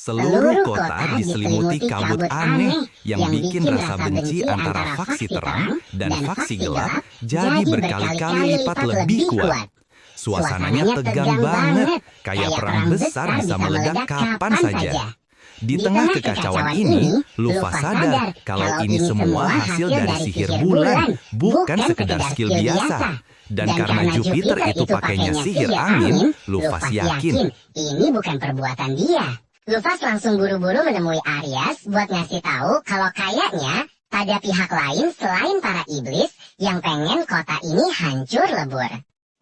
Seluruh kota diselimuti kabut aneh yang bikin rasa benci antara faksi terang dan faksi gelap jadi berkali-kali lipat lebih kuat. Suasananya tegang banget, kayak perang besar bisa meledak kapan saja. Di tengah kekacauan ini, Luffy sadar kalau ini semua hasil dari sihir bulan, bukan sekedar skill biasa. Dan karena Jupiter itu pakainya sihir angin, Luffy yakin ini bukan perbuatan dia. Luffy langsung buru-buru menemui Aries buat ngasih tahu kalau kayaknya ada pihak lain selain para iblis yang pengen kota ini hancur lebur.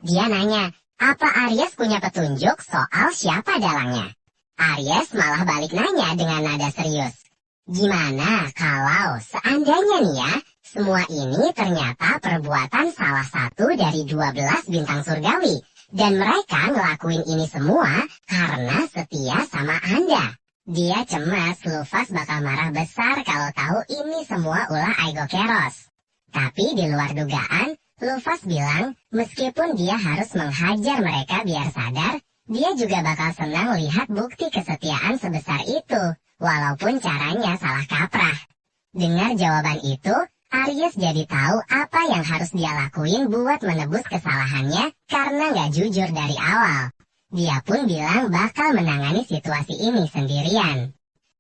Dia nanya, apa Aries punya petunjuk soal siapa dalangnya? Aries malah balik nanya dengan nada serius. Gimana kalau seandainya nih ya, semua ini ternyata perbuatan salah satu dari 12 bintang surgawi. Dan mereka ngelakuin ini semua karena setia sama Anda. Dia cemas Luffy bakal marah besar kalau tahu ini semua ulah Aigo Keros. Tapi di luar dugaan, Luffy bilang meskipun dia harus menghajar mereka biar sadar, dia juga bakal senang lihat bukti kesetiaan sebesar itu, walaupun caranya salah kaprah. Dengar jawaban itu, Aries jadi tahu apa yang harus dia lakuin buat menebus kesalahannya karena nggak jujur dari awal. Dia pun bilang bakal menangani situasi ini sendirian.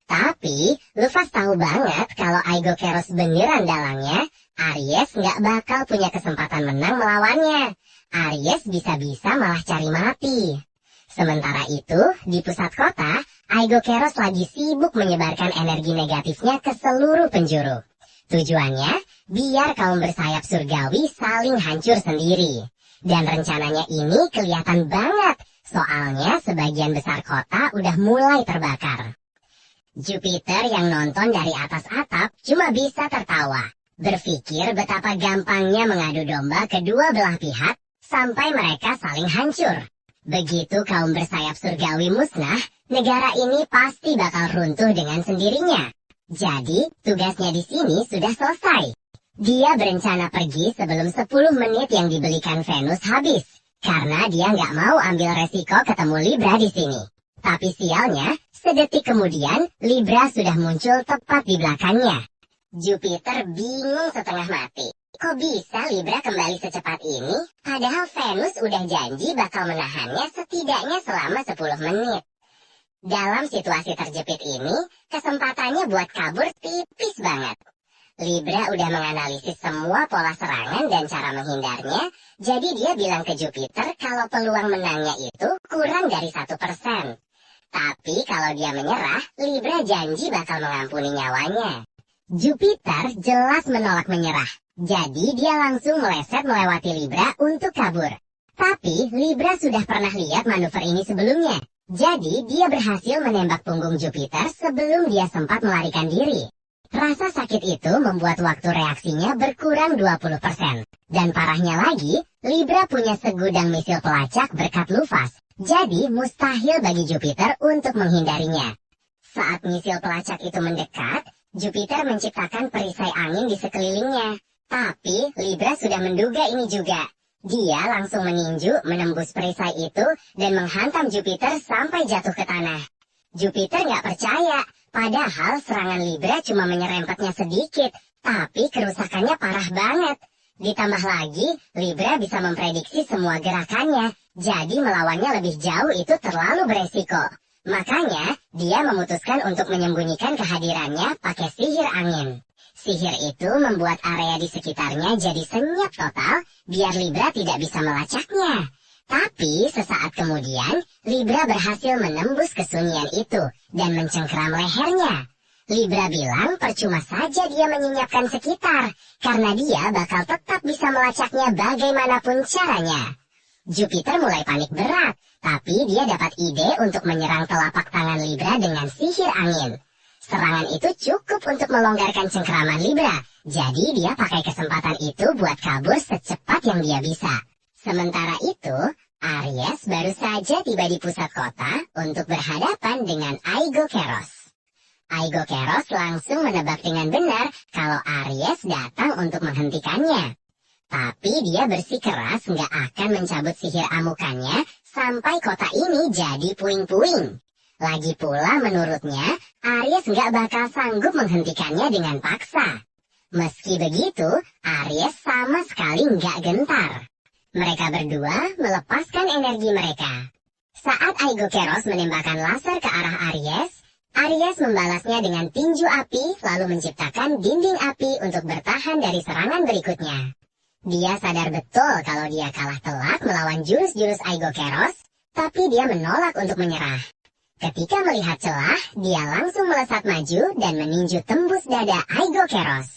Tapi, Luffy tahu banget kalau Aigo Keros beneran dalangnya, Aries nggak bakal punya kesempatan menang melawannya. Aries bisa-bisa malah cari mati. Sementara itu, di pusat kota, Aigo Keros lagi sibuk menyebarkan energi negatifnya ke seluruh penjuru. Tujuannya, biar kaum bersayap surgawi saling hancur sendiri. Dan rencananya ini kelihatan banget, soalnya sebagian besar kota udah mulai terbakar. Jupiter yang nonton dari atas atap cuma bisa tertawa, berpikir betapa gampangnya mengadu domba kedua belah pihak, sampai mereka saling hancur. Begitu kaum bersayap surgawi musnah, negara ini pasti bakal runtuh dengan sendirinya. Jadi, tugasnya di sini sudah selesai. Dia berencana pergi sebelum 10 menit yang dibelikan Venus habis, karena dia nggak mau ambil resiko ketemu Libra di sini. Tapi sialnya, sedetik kemudian, Libra sudah muncul tepat di belakangnya. Jupiter bingung setengah mati. Kok bisa Libra kembali secepat ini? Padahal Venus udah janji bakal menahannya setidaknya selama 10 menit. Dalam situasi terjepit ini, kesempatannya buat kabur tipis banget. Libra udah menganalisis semua pola serangan dan cara menghindarnya, jadi dia bilang ke Jupiter kalau peluang menangnya itu kurang dari 1%. Tapi kalau dia menyerah, Libra janji bakal mengampuni nyawanya. Jupiter jelas menolak menyerah, jadi dia langsung meleset melewati Libra untuk kabur. Tapi Libra sudah pernah lihat manuver ini sebelumnya. Jadi, dia berhasil menembak punggung Jupiter sebelum dia sempat melarikan diri. Rasa sakit itu membuat waktu reaksinya berkurang 20%. Dan parahnya lagi, Libra punya segudang misil pelacak berkat Luffy. Jadi, mustahil bagi Jupiter untuk menghindarinya. Saat misil pelacak itu mendekat, Jupiter menciptakan perisai angin di sekelilingnya. Tapi, Libra sudah menduga ini juga. Dia langsung meninju, menembus perisai itu, dan menghantam Jupiter sampai jatuh ke tanah. Jupiter nggak percaya, padahal serangan Libra cuma menyerempetnya sedikit, tapi kerusakannya parah banget. Ditambah lagi, Libra bisa memprediksi semua gerakannya, jadi melawannya lebih jauh itu terlalu beresiko. Makanya, dia memutuskan untuk menyembunyikan kehadirannya pakai sihir angin. Sihir itu membuat area di sekitarnya jadi senyap total, biar Libra tidak bisa melacaknya. Tapi sesaat kemudian, Libra berhasil menembus kesunyian itu dan mencengkeram lehernya. Libra bilang percuma saja dia menyenyapkan sekitar, karena dia bakal tetap bisa melacaknya bagaimanapun caranya. Jupiter mulai panik berat, tapi dia dapat ide untuk menyerang telapak tangan Libra dengan sihir angin. Serangan itu cukup untuk melonggarkan cengkeraman Libra, jadi dia pakai kesempatan itu buat kabur secepat yang dia bisa. Sementara itu, Aries baru saja tiba di pusat kota untuk berhadapan dengan Aigo Keros. Aigo Keros langsung menebak dengan benar kalau Aries datang untuk menghentikannya. Tapi dia bersikeras nggak akan mencabut sihir amukannya sampai kota ini jadi puing-puing. Lagi pula menurutnya, Aries nggak bakal sanggup menghentikannya dengan paksa. Meski begitu, Aries sama sekali nggak gentar. Mereka berdua melepaskan energi mereka. Saat Aigo Keros menembakkan laser ke arah Aries, Aries membalasnya dengan tinju api lalu menciptakan dinding api untuk bertahan dari serangan berikutnya. Dia sadar betul kalau dia kalah telak melawan jurus-jurus Aigo Keros, tapi dia menolak untuk menyerah. Ketika melihat celah, dia langsung melesat maju dan meninju tembus dada Aigo Keros.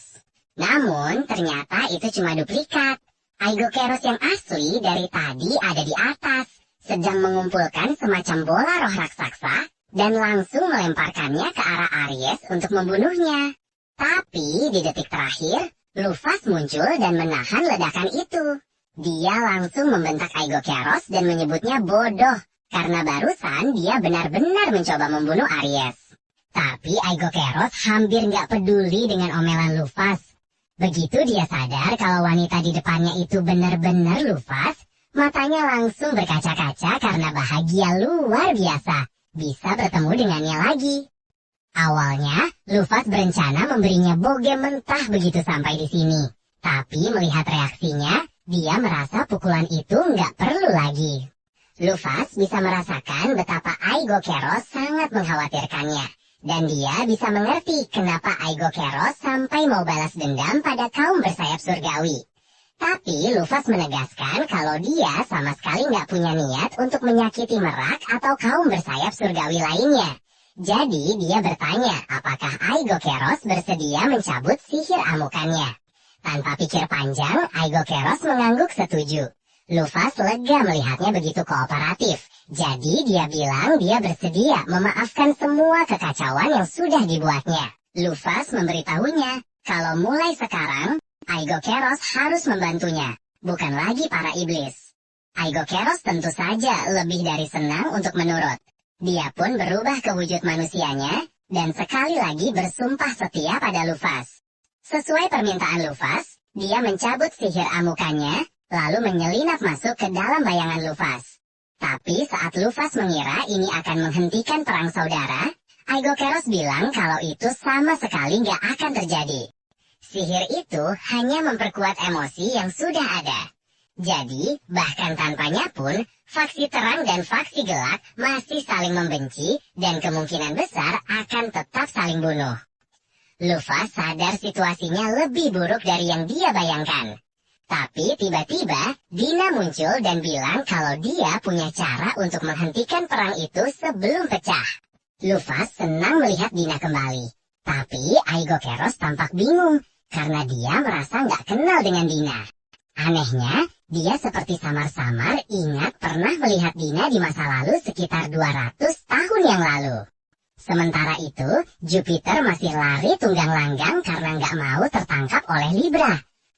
Namun, ternyata itu cuma duplikat. Aigo Keros yang asli dari tadi ada di atas, sedang mengumpulkan semacam bola roh raksasa, dan langsung melemparkannya ke arah Aries untuk membunuhnya. Tapi, di detik terakhir, Lufas muncul dan menahan ledakan itu. Dia langsung membentak Aigo Keros dan menyebutnya bodoh, karena barusan dia benar-benar mencoba membunuh Aries. Tapi Aigo Keros hampir nggak peduli dengan omelan Lufas. Begitu dia sadar kalau wanita di depannya itu benar-benar Lufas, matanya langsung berkaca-kaca karena bahagia luar biasa bisa bertemu dengannya lagi. Awalnya, Lufas berencana memberinya boge mentah begitu sampai di sini. Tapi melihat reaksinya, dia merasa pukulan itu nggak perlu lagi. Lufas bisa merasakan betapa Aigo Keros sangat mengkhawatirkannya. Dan dia bisa mengerti kenapa Aigo Keros sampai mau balas dendam pada kaum bersayap surgawi. Tapi Lufas menegaskan kalau dia sama sekali nggak punya niat untuk menyakiti Merak atau kaum bersayap surgawi lainnya. Jadi dia bertanya apakah Aigo Keros bersedia mencabut sihir amukannya. Tanpa pikir panjang, Aigo Keros mengangguk setuju. Lufas lega melihatnya begitu kooperatif. Jadi dia bilang dia bersedia memaafkan semua kekacauan yang sudah dibuatnya. Lufas memberitahunya kalau mulai sekarang, Aigo Keros harus membantunya, bukan lagi para iblis. Aigo Keros tentu saja lebih dari senang untuk menurut. Dia pun berubah ke wujud manusianya, dan sekali lagi bersumpah setia pada Lufas. Sesuai permintaan Lufas, dia mencabut sihir amukannya, lalu menyelinap masuk ke dalam bayangan Lufas. Tapi saat Lufas mengira ini akan menghentikan perang saudara, Aigo Keros bilang kalau itu sama sekali nggak akan terjadi. Sihir itu hanya memperkuat emosi yang sudah ada. Jadi, bahkan tanpanya pun, faksi terang dan faksi gelap masih saling membenci dan kemungkinan besar akan tetap saling bunuh. Lufas sadar situasinya lebih buruk dari yang dia bayangkan. Tapi tiba-tiba, Dina muncul dan bilang kalau dia punya cara untuk menghentikan perang itu sebelum pecah. Lufas senang melihat Dina kembali. Tapi Aigo Keros tampak bingung, karena dia merasa nggak kenal dengan Dina. Anehnya, dia seperti samar-samar ingat pernah melihat Dina di masa lalu sekitar 200 tahun yang lalu. Sementara itu, Jupiter masih lari tunggang langgang karena nggak mau tertangkap oleh Libra.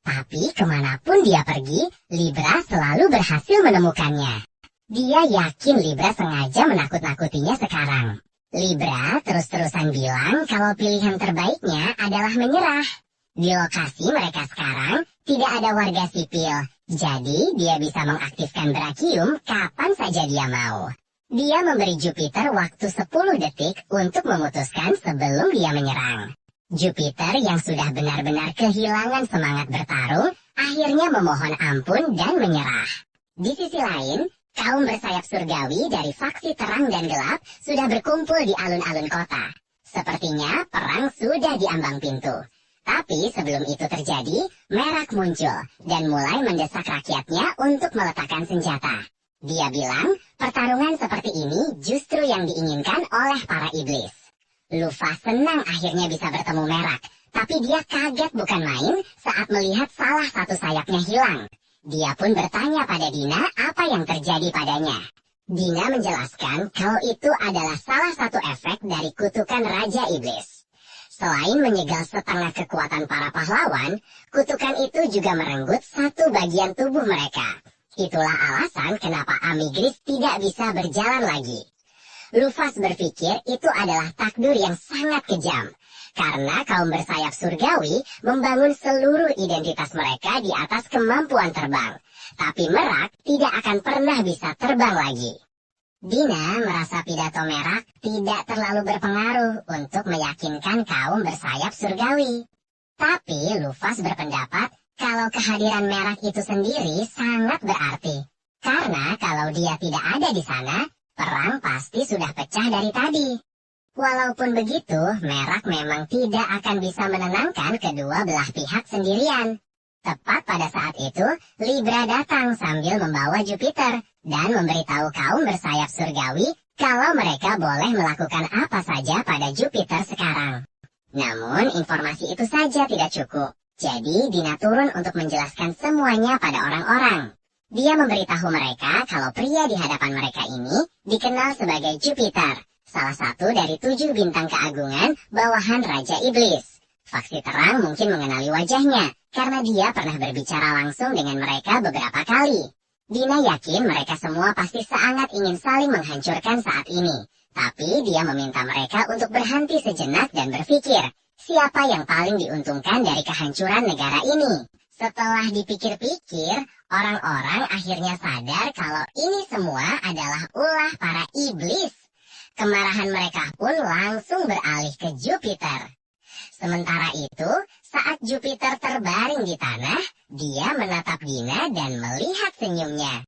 Tapi kemanapun dia pergi, Libra selalu berhasil menemukannya. Dia yakin Libra sengaja menakut-nakutinya sekarang. Libra terus-terusan bilang kalau pilihan terbaiknya adalah menyerah. Di lokasi mereka sekarang, tidak ada warga sipil. Jadi dia bisa mengaktifkan Brachium kapan saja dia mau. Dia memberi Jupiter waktu 10 detik untuk memutuskan sebelum dia menyerang. Jupiter yang sudah benar-benar kehilangan semangat bertarung, akhirnya memohon ampun dan menyerah. Di sisi lain, kaum bersayap surgawi dari faksi terang dan gelap sudah berkumpul di alun-alun kota. Sepertinya perang sudah diambang pintu. Tapi sebelum itu terjadi, Merak muncul dan mulai mendesak rakyatnya untuk meletakkan senjata. Dia bilang, pertarungan seperti ini justru yang diinginkan oleh para iblis. Lufas senang akhirnya bisa bertemu Merak, tapi dia kaget bukan main saat melihat salah satu sayapnya hilang. Dia pun bertanya pada Dina apa yang terjadi padanya. Dina menjelaskan kalau itu adalah salah satu efek dari kutukan Raja Iblis. Selain menyegal setengah kekuatan para pahlawan, kutukan itu juga merenggut satu bagian tubuh mereka. Itulah alasan kenapa Amigris tidak bisa berjalan lagi. Lufas berpikir itu adalah takdir yang sangat kejam, karena kaum bersayap surgawi membangun seluruh identitas mereka di atas kemampuan terbang, tapi Merak tidak akan pernah bisa terbang lagi. Dina merasa pidato Merak tidak terlalu berpengaruh untuk meyakinkan kaum bersayap surgawi. Tapi Lufas berpendapat kalau kehadiran Merak itu sendiri sangat berarti. Karena kalau dia tidak ada di sana, perang pasti sudah pecah dari tadi. Walaupun begitu, Merak memang tidak akan bisa menenangkan kedua belah pihak sendirian. Tepat pada saat itu, Libra datang sambil membawa Jupiter dan memberitahu kaum bersayap surgawi kalau mereka boleh melakukan apa saja pada Jupiter sekarang. Namun, informasi itu saja tidak cukup. Jadi, Dina turun untuk menjelaskan semuanya pada orang-orang. Dia memberitahu mereka kalau pria di hadapan mereka ini dikenal sebagai Jupiter, salah satu dari 7 bintang keagungan bawahan Raja Iblis. Faksi terang mungkin mengenali wajahnya, karena dia pernah berbicara langsung dengan mereka beberapa kali. Dina yakin mereka semua pasti sangat ingin saling menghancurkan saat ini. Tapi dia meminta mereka untuk berhenti sejenak dan berpikir, siapa yang paling diuntungkan dari kehancuran negara ini. Setelah dipikir-pikir, orang-orang akhirnya sadar kalau ini semua adalah ulah para iblis. Kemarahan mereka pun langsung beralih ke Jupiter. Sementara itu, saat Jupiter terbaring di tanah, dia menatap Dina dan melihat senyumnya.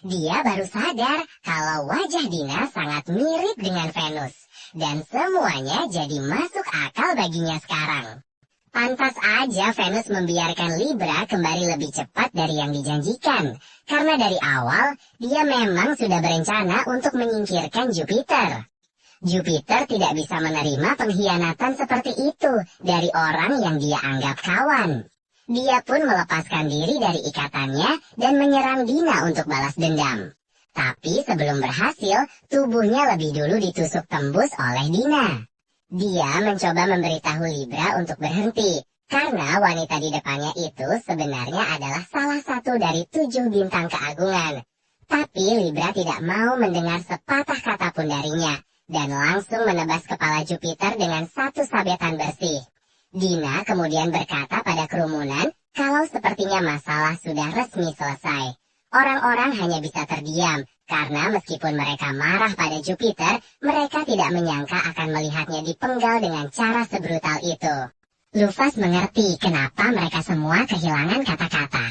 Dia baru sadar kalau wajah Dina sangat mirip dengan Venus, dan semuanya jadi masuk akal baginya sekarang. Pantas aja Venus membiarkan Libra kembali lebih cepat dari yang dijanjikan, karena dari awal dia memang sudah berencana untuk menyingkirkan Jupiter. Jupiter tidak bisa menerima pengkhianatan seperti itu dari orang yang dia anggap kawan. Dia pun melepaskan diri dari ikatannya dan menyerang Dina untuk balas dendam. Tapi sebelum berhasil, tubuhnya lebih dulu ditusuk tembus oleh Dina. Dia mencoba memberitahu Libra untuk berhenti, karena wanita di depannya itu sebenarnya adalah salah satu dari 7 bintang keagungan. Tapi Libra tidak mau mendengar sepatah kata pun darinya, dan langsung menebas kepala Jupiter dengan satu sabetan bersih. Dina kemudian berkata pada kerumunan kalau sepertinya masalah sudah resmi selesai. Orang-orang hanya bisa terdiam, karena meskipun mereka marah pada Jupiter, mereka tidak menyangka akan melihatnya dipenggal dengan cara sebrutal itu. Lufas mengerti kenapa mereka semua kehilangan kata-kata.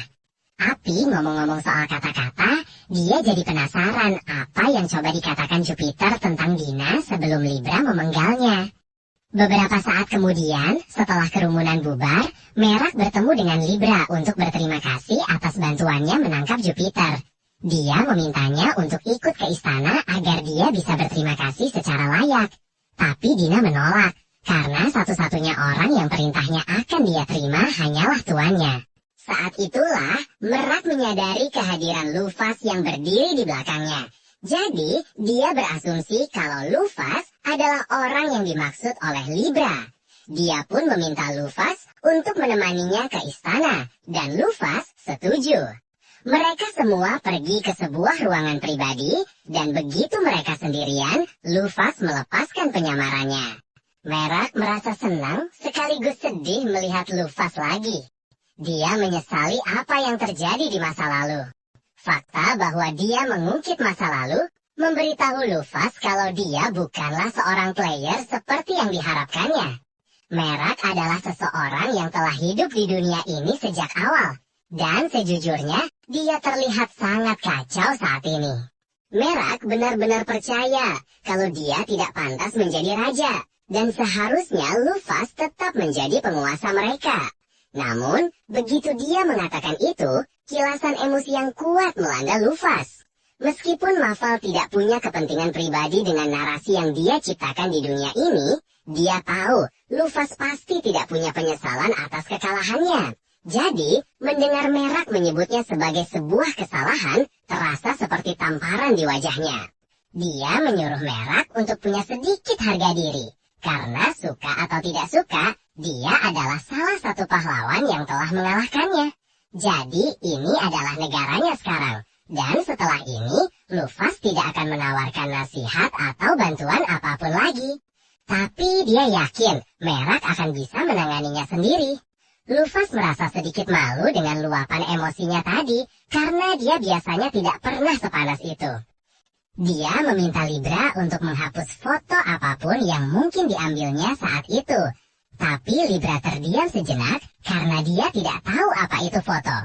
Tapi ngomong-ngomong soal kata-kata, dia jadi penasaran apa yang coba dikatakan Jupiter tentang Dina sebelum Libra memenggalnya. Beberapa saat kemudian, setelah kerumunan bubar, Merak bertemu dengan Libra untuk berterima kasih atas bantuannya menangkap Jupiter. Dia memintanya untuk ikut ke istana agar dia bisa berterima kasih secara layak. Tapi Dina menolak, karena satu-satunya orang yang perintahnya akan dia terima hanyalah tuannya. Saat itulah, Merak menyadari kehadiran Lufas yang berdiri di belakangnya. Jadi, dia berasumsi kalau Lufas adalah orang yang dimaksud oleh Libra. Dia pun meminta Lufas untuk menemaninya ke istana, dan Lufas setuju. Mereka semua pergi ke sebuah ruangan pribadi, dan begitu mereka sendirian, Lufas melepaskan penyamarannya. Merak merasa senang sekaligus sedih melihat Lufas lagi. Dia menyesali apa yang terjadi di masa lalu. Fakta bahwa dia mengungkit masa lalu memberitahu Lufas kalau dia bukanlah seorang player seperti yang diharapkannya. Merak adalah seseorang yang telah hidup di dunia ini sejak awal, dan sejujurnya dia terlihat sangat kacau saat ini. Merak benar-benar percaya kalau dia tidak pantas menjadi raja, dan seharusnya Lufas tetap menjadi penguasa mereka. Namun, begitu dia mengatakan itu, kilasan emosi yang kuat melanda Lufas. Meskipun Mafal tidak punya kepentingan pribadi dengan narasi yang dia ciptakan di dunia ini, dia tahu Lufas pasti tidak punya penyesalan atas kekalahannya. Jadi, mendengar Merak menyebutnya sebagai sebuah kesalahan, terasa seperti tamparan di wajahnya. Dia menyuruh Merak untuk punya sedikit harga diri. Karena suka atau tidak suka, dia adalah salah satu pahlawan yang telah mengalahkannya. Jadi ini adalah negaranya sekarang. Dan setelah ini, Lufas tidak akan menawarkan nasihat atau bantuan apapun lagi. Tapi dia yakin Merak akan bisa menanganinya sendiri. Lufas merasa sedikit malu dengan luapan emosinya tadi, karena dia biasanya tidak pernah sepanas itu. Dia meminta Libra untuk menghapus foto apapun yang mungkin diambilnya saat itu. Tapi Libra terdiam sejenak karena dia tidak tahu apa itu foto.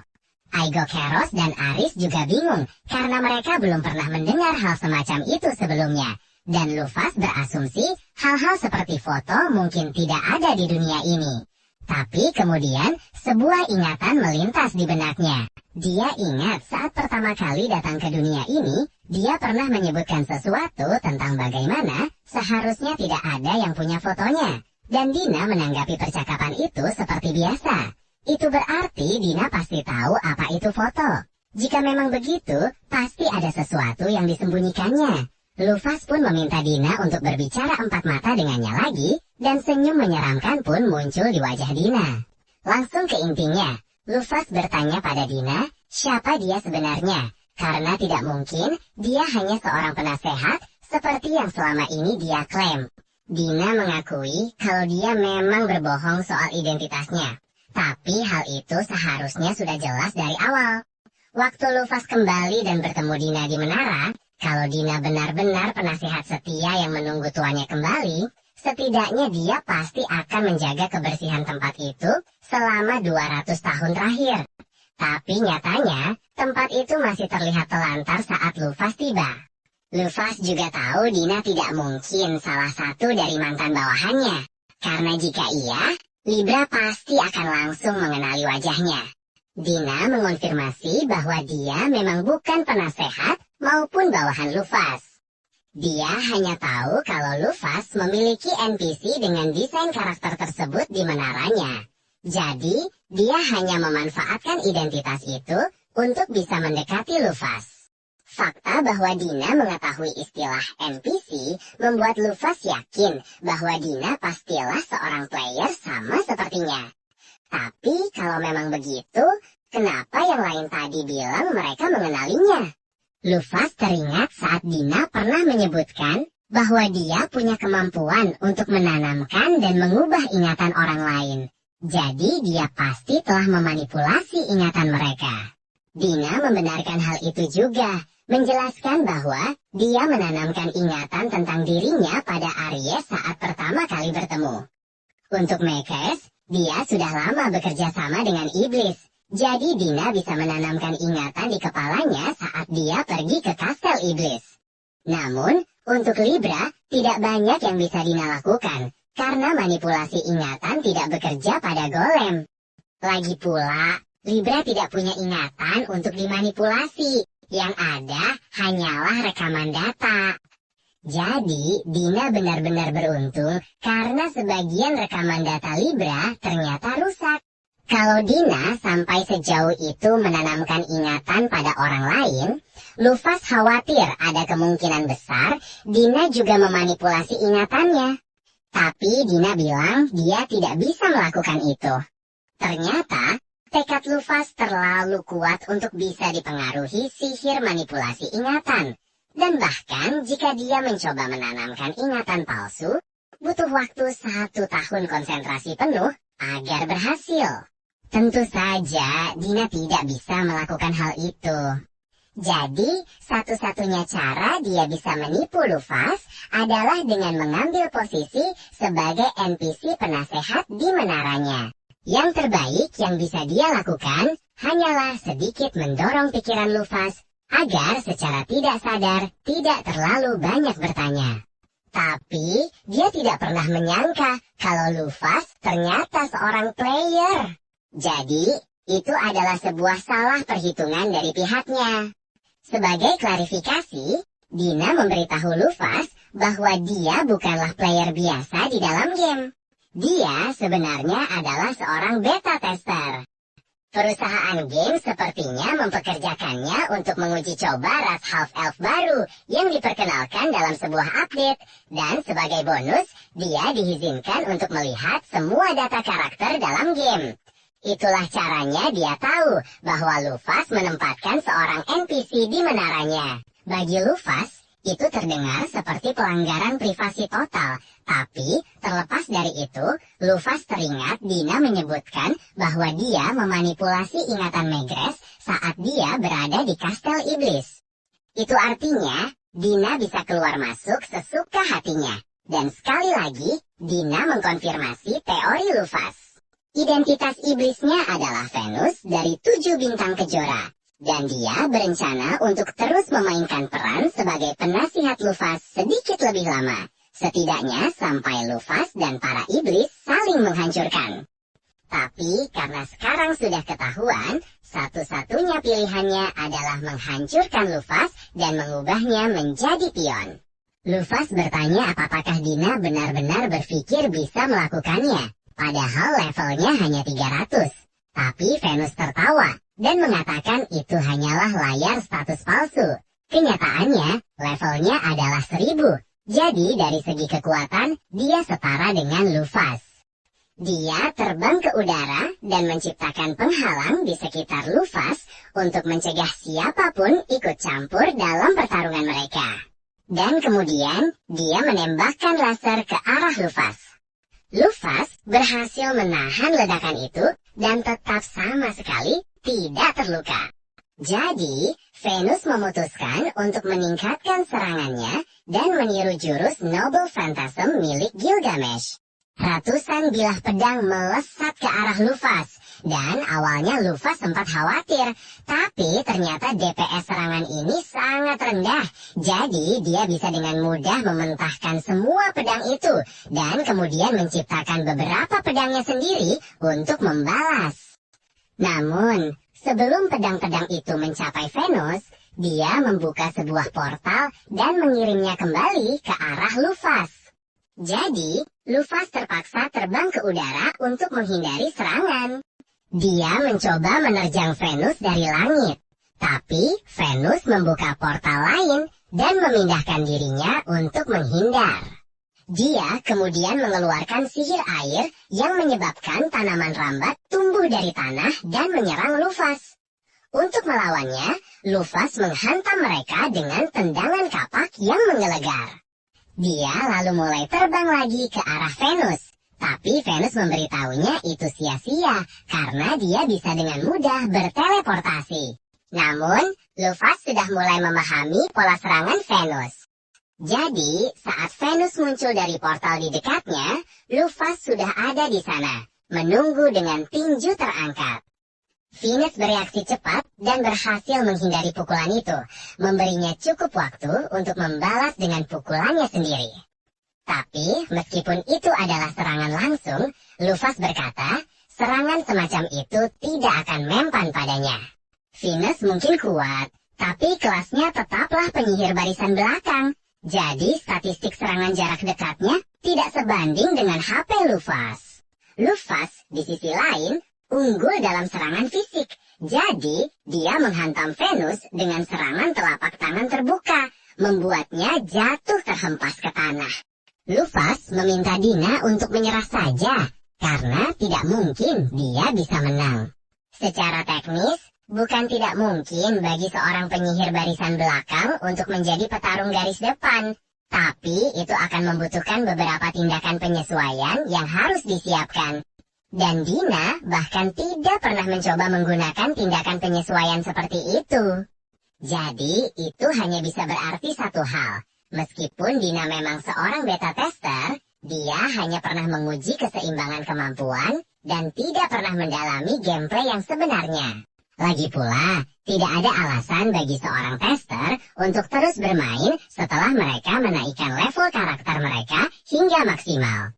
Aigo Keros dan Aris juga bingung karena mereka belum pernah mendengar hal semacam itu sebelumnya. Dan Lufas berasumsi hal-hal seperti foto mungkin tidak ada di dunia ini. Tapi kemudian sebuah ingatan melintas di benaknya. Dia ingat saat pertama kali datang ke dunia ini, dia pernah menyebutkan sesuatu tentang bagaimana seharusnya tidak ada yang punya fotonya. Dan Dina menanggapi percakapan itu seperti biasa. Itu berarti Dina pasti tahu apa itu foto. Jika memang begitu, pasti ada sesuatu yang disembunyikannya. Lufas pun meminta Dina untuk berbicara empat mata dengannya lagi, dan senyum menyeramkan pun muncul di wajah Dina. Langsung ke intinya, Lufas bertanya pada Dina, siapa dia sebenarnya? Karena tidak mungkin dia hanya seorang penasehat seperti yang selama ini dia klaim. Dina mengakui kalau dia memang berbohong soal identitasnya. Tapi hal itu seharusnya sudah jelas dari awal. Waktu Lufas kembali dan bertemu Dina di menara, kalau Dina benar-benar penasihat setia yang menunggu tuannya kembali, setidaknya dia pasti akan menjaga kebersihan tempat itu selama 200 tahun terakhir. Tapi nyatanya, tempat itu masih terlihat telantar saat Lufas tiba. Lufas juga tahu Dina tidak mungkin salah satu dari mantan bawahannya. Karena jika iya, Libra pasti akan langsung mengenali wajahnya. Dina mengonfirmasi bahwa dia memang bukan penasehat maupun bawahan Lufas. Dia hanya tahu kalau Lufas memiliki NPC dengan desain karakter tersebut di menaranya. Jadi, dia hanya memanfaatkan identitas itu untuk bisa mendekati Lufas. Fakta bahwa Dina mengetahui istilah NPC membuat Lufas yakin bahwa Dina pastilah seorang player sama sepertinya. Tapi kalau memang begitu, kenapa yang lain tadi bilang mereka mengenalinya? Lufas teringat saat Dina pernah menyebutkan bahwa dia punya kemampuan untuk menanamkan dan mengubah ingatan orang lain. Jadi dia pasti telah memanipulasi ingatan mereka. Dina membenarkan hal itu juga, menjelaskan bahwa dia menanamkan ingatan tentang dirinya pada Aries saat pertama kali bertemu. Untuk Mekes, dia sudah lama bekerja sama dengan iblis. Jadi Dina bisa menanamkan ingatan di kepalanya saat dia pergi ke kastel iblis. Namun, untuk Libra, tidak banyak yang bisa Dina lakukan, karena manipulasi ingatan tidak bekerja pada golem. Lagi pula, Libra tidak punya ingatan untuk dimanipulasi, yang ada hanyalah rekaman data. Jadi, Dina benar-benar beruntung karena sebagian rekaman data Libra ternyata rusak. Kalau Dina sampai sejauh itu menanamkan ingatan pada orang lain, Lufas khawatir ada kemungkinan besar Dina juga memanipulasi ingatannya. Tapi Dina bilang dia tidak bisa melakukan itu. Ternyata, tekad Lufas terlalu kuat untuk bisa dipengaruhi sihir manipulasi ingatan. Dan bahkan jika dia mencoba menanamkan ingatan palsu, butuh waktu 1 tahun konsentrasi penuh agar berhasil. Tentu saja Dina tidak bisa melakukan hal itu. Jadi, satu-satunya cara dia bisa menipu Lufas adalah dengan mengambil posisi sebagai NPC penasehat di menaranya. Yang terbaik yang bisa dia lakukan hanyalah sedikit mendorong pikiran Lufas agar secara tidak sadar tidak terlalu banyak bertanya. Tapi, dia tidak pernah menyangka kalau Lufas ternyata seorang player. Jadi, itu adalah sebuah salah perhitungan dari pihaknya. Sebagai klarifikasi, Dina memberitahu Lufas bahwa dia bukanlah player biasa di dalam game. Dia sebenarnya adalah seorang beta tester. Perusahaan game sepertinya mempekerjakannya untuk menguji coba ras half-elf baru yang diperkenalkan dalam sebuah update. Dan sebagai bonus, dia diizinkan untuk melihat semua data karakter dalam game. Itulah caranya dia tahu bahwa Lufas menempatkan seorang NPC di menaranya. Bagi Lufas, itu terdengar seperti pelanggaran privasi total. Tapi, terlepas dari itu, Lufas teringat Dina menyebutkan bahwa dia memanipulasi ingatan Megres saat dia berada di kastel iblis. Itu artinya, Dina bisa keluar masuk sesuka hatinya. Dan sekali lagi, Dina mengkonfirmasi teori Lufas. Identitas iblisnya adalah Venus dari 7 bintang kejora. Dan dia berencana untuk terus memainkan peran sebagai penasihat Lufas sedikit lebih lama. Setidaknya sampai Lufas dan para iblis saling menghancurkan. Tapi karena sekarang sudah ketahuan, satu-satunya pilihannya adalah menghancurkan Lufas dan mengubahnya menjadi pion. Lufas bertanya apakah Dina benar-benar berpikir bisa melakukannya, padahal levelnya hanya 300. Tapi Venus tertawa dan mengatakan itu hanyalah layar status palsu. Kenyataannya, levelnya adalah 1000. Jadi dari segi kekuatan, dia setara dengan Lufas. Dia terbang ke udara dan menciptakan penghalang di sekitar Lufas untuk mencegah siapapun ikut campur dalam pertarungan mereka. Dan kemudian, dia menembakkan laser ke arah Lufas. Lufas berhasil menahan ledakan itu dan tetap sama sekali tidak terluka. Jadi, Venus memutuskan untuk meningkatkan serangannya dan meniru jurus Noble Phantasm milik Gilgamesh. Ratusan bilah pedang melesat ke arah Lufas, dan awalnya Lufas sempat khawatir, tapi ternyata DPS serangan ini sangat rendah, jadi dia bisa dengan mudah mementahkan semua pedang itu, dan kemudian menciptakan beberapa pedangnya sendiri untuk membalas. Namun, sebelum pedang-pedang itu mencapai Venus, dia membuka sebuah portal dan mengirimnya kembali ke arah Lufas. Jadi, Lufas terpaksa terbang ke udara untuk menghindari serangan. Dia mencoba menerjang Venus dari langit. Tapi, Venus membuka portal lain dan memindahkan dirinya untuk menghindar. Dia kemudian mengeluarkan sihir air yang menyebabkan tanaman rambat tumbuh dari tanah dan menyerang Lufas. Untuk melawannya, Lufas menghantam mereka dengan tendangan kapak yang menggelegar. Dia lalu mulai terbang lagi ke arah Venus. Tapi Venus memberitahunya itu sia-sia karena dia bisa dengan mudah berteleportasi. Namun, Lufas sudah mulai memahami pola serangan Venus. Jadi, saat Venus muncul dari portal di dekatnya, Lufas sudah ada di sana, menunggu dengan tinju terangkat. Venus bereaksi cepat dan berhasil menghindari pukulan itu, memberinya cukup waktu untuk membalas dengan pukulannya sendiri. Tapi, meskipun itu adalah serangan langsung, Lufas berkata, serangan semacam itu tidak akan mempan padanya. Venus mungkin kuat, tapi kelasnya tetaplah penyihir barisan belakang. Jadi, statistik serangan jarak dekatnya tidak sebanding dengan HP Lufas. Lufas, di sisi lain, unggul dalam serangan fisik. Jadi, dia menghantam Venus dengan serangan telapak tangan terbuka, membuatnya jatuh terhempas ke tanah. Lufas meminta Dina untuk menyerah saja, karena tidak mungkin dia bisa menang. Secara teknis, bukan tidak mungkin bagi seorang penyihir barisan belakang untuk menjadi petarung garis depan, tapi itu akan membutuhkan beberapa tindakan penyesuaian yang harus disiapkan. Dan Dina bahkan tidak pernah mencoba menggunakan tindakan penyesuaian seperti itu. Jadi, itu hanya bisa berarti satu hal. Meskipun Dina memang seorang beta tester, dia hanya pernah menguji keseimbangan kemampuan dan tidak pernah mendalami gameplay yang sebenarnya. Lagi pula, tidak ada alasan bagi seorang tester untuk terus bermain setelah mereka menaikkan level karakter mereka hingga maksimal.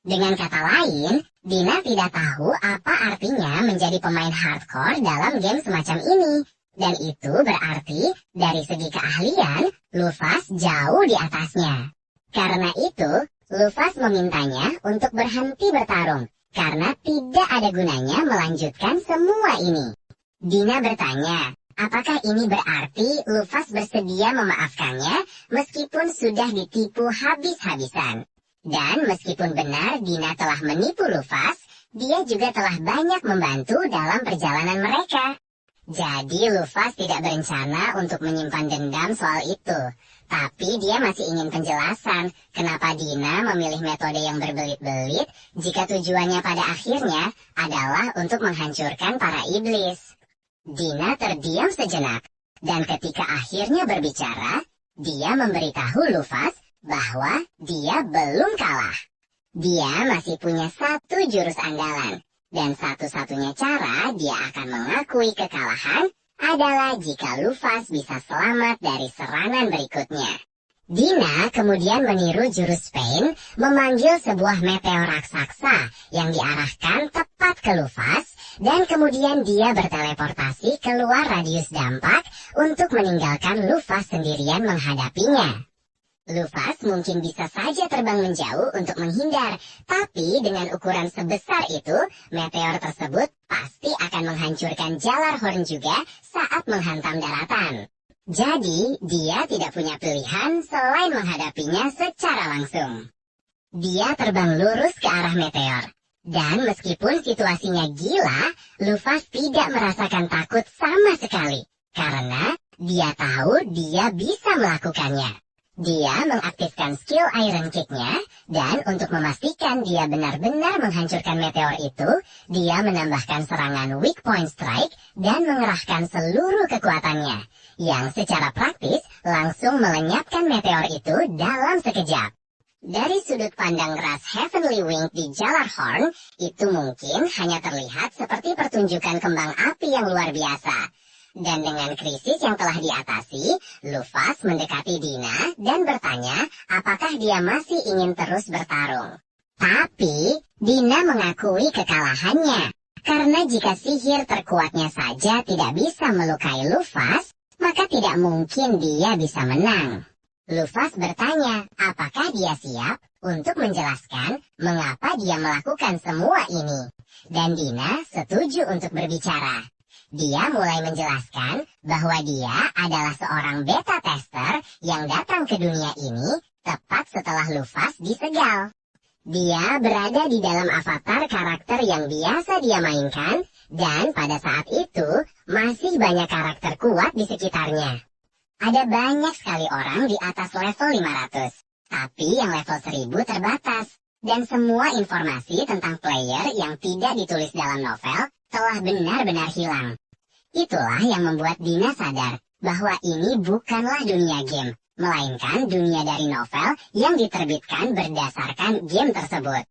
Dengan kata lain, Dina tidak tahu apa artinya menjadi pemain hardcore dalam game semacam ini. Dan itu berarti, dari segi keahlian, Lufas jauh di atasnya. Karena itu, Lufas memintanya untuk berhenti bertarung, karena tidak ada gunanya melanjutkan semua ini. Dina bertanya, apakah ini berarti Lufas bersedia memaafkannya meskipun sudah ditipu habis-habisan? Dan meskipun benar Dina telah menipu Lufas, dia juga telah banyak membantu dalam perjalanan mereka. Jadi Lufas tidak berencana untuk menyimpan dendam soal itu. Tapi dia masih ingin penjelasan kenapa Dina memilih metode yang berbelit-belit jika tujuannya pada akhirnya adalah untuk menghancurkan para iblis. Dina terdiam sejenak, dan ketika akhirnya berbicara, dia memberitahu Lufas bahwa dia belum kalah. Dia masih punya satu jurus andalan, dan satu-satunya cara dia akan mengakui kekalahan adalah jika Lufas bisa selamat dari serangan berikutnya. Dina kemudian meniru jurus Pain, memanggil sebuah meteor raksasa yang diarahkan tepat ke Lufas, dan kemudian dia berteleportasi keluar radius dampak untuk meninggalkan Lufas sendirian menghadapinya. Lufas mungkin bisa saja terbang menjauh untuk menghindar, tapi dengan ukuran sebesar itu, meteor tersebut pasti akan menghancurkan Jallarhorn juga saat menghantam daratan. Jadi, dia tidak punya pilihan selain menghadapinya secara langsung. Dia terbang lurus ke arah meteor. Dan meskipun situasinya gila, Lufas tidak merasakan takut sama sekali. Karena dia tahu dia bisa melakukannya. Dia mengaktifkan skill Iron Kick-nya, dan untuk memastikan dia benar-benar menghancurkan meteor itu, dia menambahkan serangan Weak Point Strike dan mengerahkan seluruh kekuatannya, yang secara praktis langsung melenyapkan meteor itu dalam sekejap. Dari sudut pandang ras Heavenly Wing di Jallarhorn, itu mungkin hanya terlihat seperti pertunjukan kembang api yang luar biasa. Dan dengan krisis yang telah diatasi, Lufas mendekati Dina dan bertanya apakah dia masih ingin terus bertarung. Tapi, Dina mengakui kekalahannya. Karena jika sihir terkuatnya saja tidak bisa melukai Lufas, maka tidak mungkin dia bisa menang. Lufas bertanya apakah dia siap untuk menjelaskan mengapa dia melakukan semua ini. Dan Dina setuju untuk berbicara. Dia mulai menjelaskan bahwa dia adalah seorang beta tester yang datang ke dunia ini tepat setelah Lufas disegal. Dia berada di dalam avatar karakter yang biasa dia mainkan, dan pada saat itu masih banyak karakter kuat di sekitarnya. Ada banyak sekali orang di atas level 500, tapi yang level 1000 terbatas, dan semua informasi tentang player yang tidak ditulis dalam novel telah benar-benar hilang. Itulah yang membuat Dina sadar bahwa ini bukanlah dunia game, melainkan dunia dari novel yang diterbitkan berdasarkan game tersebut.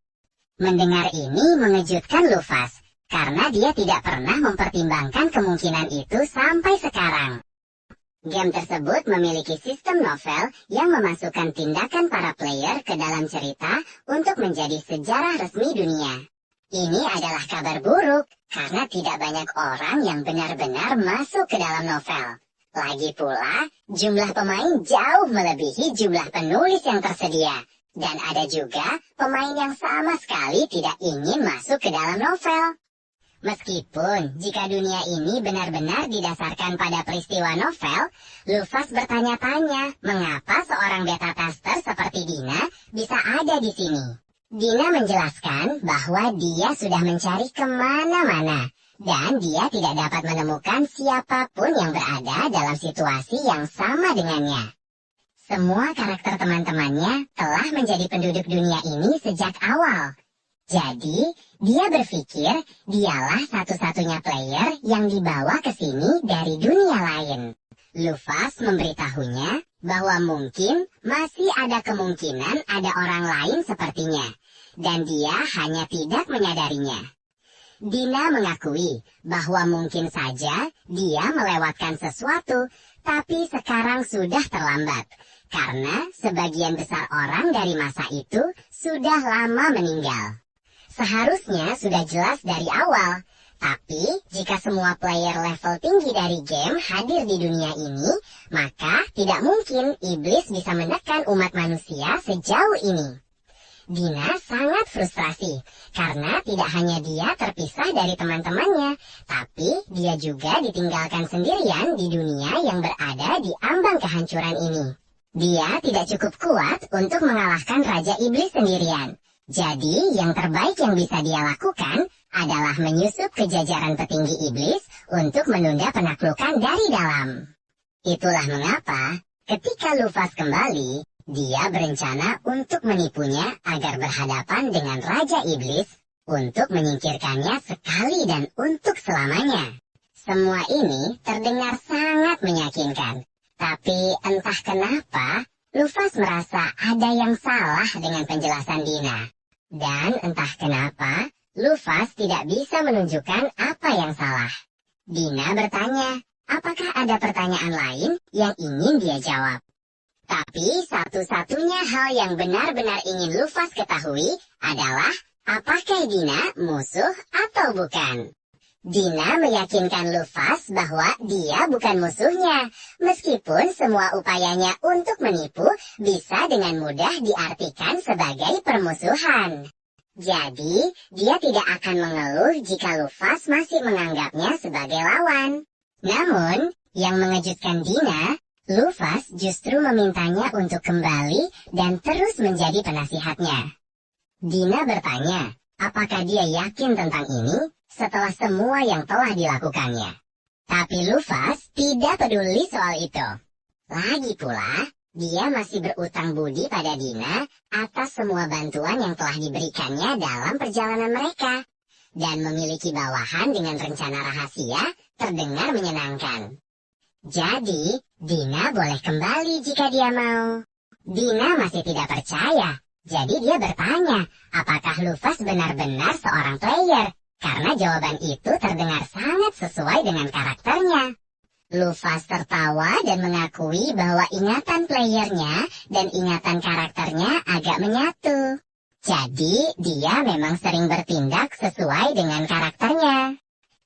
Mendengar ini mengejutkan Lufas, karena dia tidak pernah mempertimbangkan kemungkinan itu sampai sekarang. Game tersebut memiliki sistem novel yang memasukkan tindakan para player ke dalam cerita untuk menjadi sejarah resmi dunia. Ini adalah kabar buruk, karena tidak banyak orang yang benar-benar masuk ke dalam novel. Lagi pula, jumlah pemain jauh melebihi jumlah penulis yang tersedia. Dan ada juga pemain yang sama sekali tidak ingin masuk ke dalam novel. Meskipun jika dunia ini benar-benar didasarkan pada peristiwa novel, Lufas bertanya-tanya mengapa seorang beta tester seperti Dina bisa ada di sini. Dina menjelaskan bahwa dia sudah mencari kemana-mana, dan dia tidak dapat menemukan siapapun yang berada dalam situasi yang sama dengannya. Semua karakter teman-temannya telah menjadi penduduk dunia ini sejak awal. Jadi, dia berpikir dialah satu-satunya player yang dibawa ke sini dari dunia lain. Lufas memberitahunya bahwa mungkin masih ada kemungkinan ada orang lain sepertinya, dan dia hanya tidak menyadarinya. Dina mengakui bahwa mungkin saja dia melewatkan sesuatu, tapi sekarang sudah terlambat, karena sebagian besar orang dari masa itu sudah lama meninggal. Seharusnya sudah jelas dari awal, tapi jika semua player level tinggi dari game hadir di dunia ini, maka tidak mungkin iblis bisa menekan umat manusia sejauh ini. Dina sangat frustrasi, karena tidak hanya dia terpisah dari teman-temannya, tapi dia juga ditinggalkan sendirian di dunia yang berada di ambang kehancuran ini. Dia tidak cukup kuat untuk mengalahkan Raja Iblis sendirian. Jadi, yang terbaik yang bisa dia lakukan adalah menyusup ke jajaran petinggi iblis untuk menunda penaklukan dari dalam. Itulah mengapa, ketika Lufas kembali, dia berencana untuk menipunya agar berhadapan dengan Raja Iblis untuk menyingkirkannya sekali dan untuk selamanya. Semua ini terdengar sangat meyakinkan, Tapi entah kenapa, Lufas merasa ada yang salah dengan penjelasan Dina. Dan entah kenapa, Lufas tidak bisa menunjukkan apa yang salah. Dina bertanya, apakah ada pertanyaan lain yang ingin dia jawab? Tapi satu-satunya hal yang benar-benar ingin Lufas ketahui adalah apakah Dina musuh atau bukan. Dina meyakinkan Lufas bahwa dia bukan musuhnya, meskipun semua upayanya untuk menipu bisa dengan mudah diartikan sebagai permusuhan. Jadi, dia tidak akan mengeluh jika Lufas masih menganggapnya sebagai lawan. Namun, yang mengejutkan Dina, Lufas justru memintanya untuk kembali dan terus menjadi penasihatnya. Dina bertanya, apakah dia yakin tentang ini setelah semua yang telah dilakukannya. Tapi Lufas tidak peduli soal itu. Lagi pula, dia masih berutang budi pada Dina atas semua bantuan yang telah diberikannya dalam perjalanan mereka. Dan memiliki bawahan dengan rencana rahasia terdengar menyenangkan. Jadi, Dina boleh kembali jika dia mau. Dina masih tidak percaya. Jadi dia bertanya, apakah Lufas benar-benar seorang player? Karena jawaban itu terdengar sangat sesuai dengan karakternya. Lufas tertawa dan mengakui bahwa ingatan playernya dan ingatan karakternya agak menyatu. Jadi, dia memang sering bertindak sesuai dengan karakternya.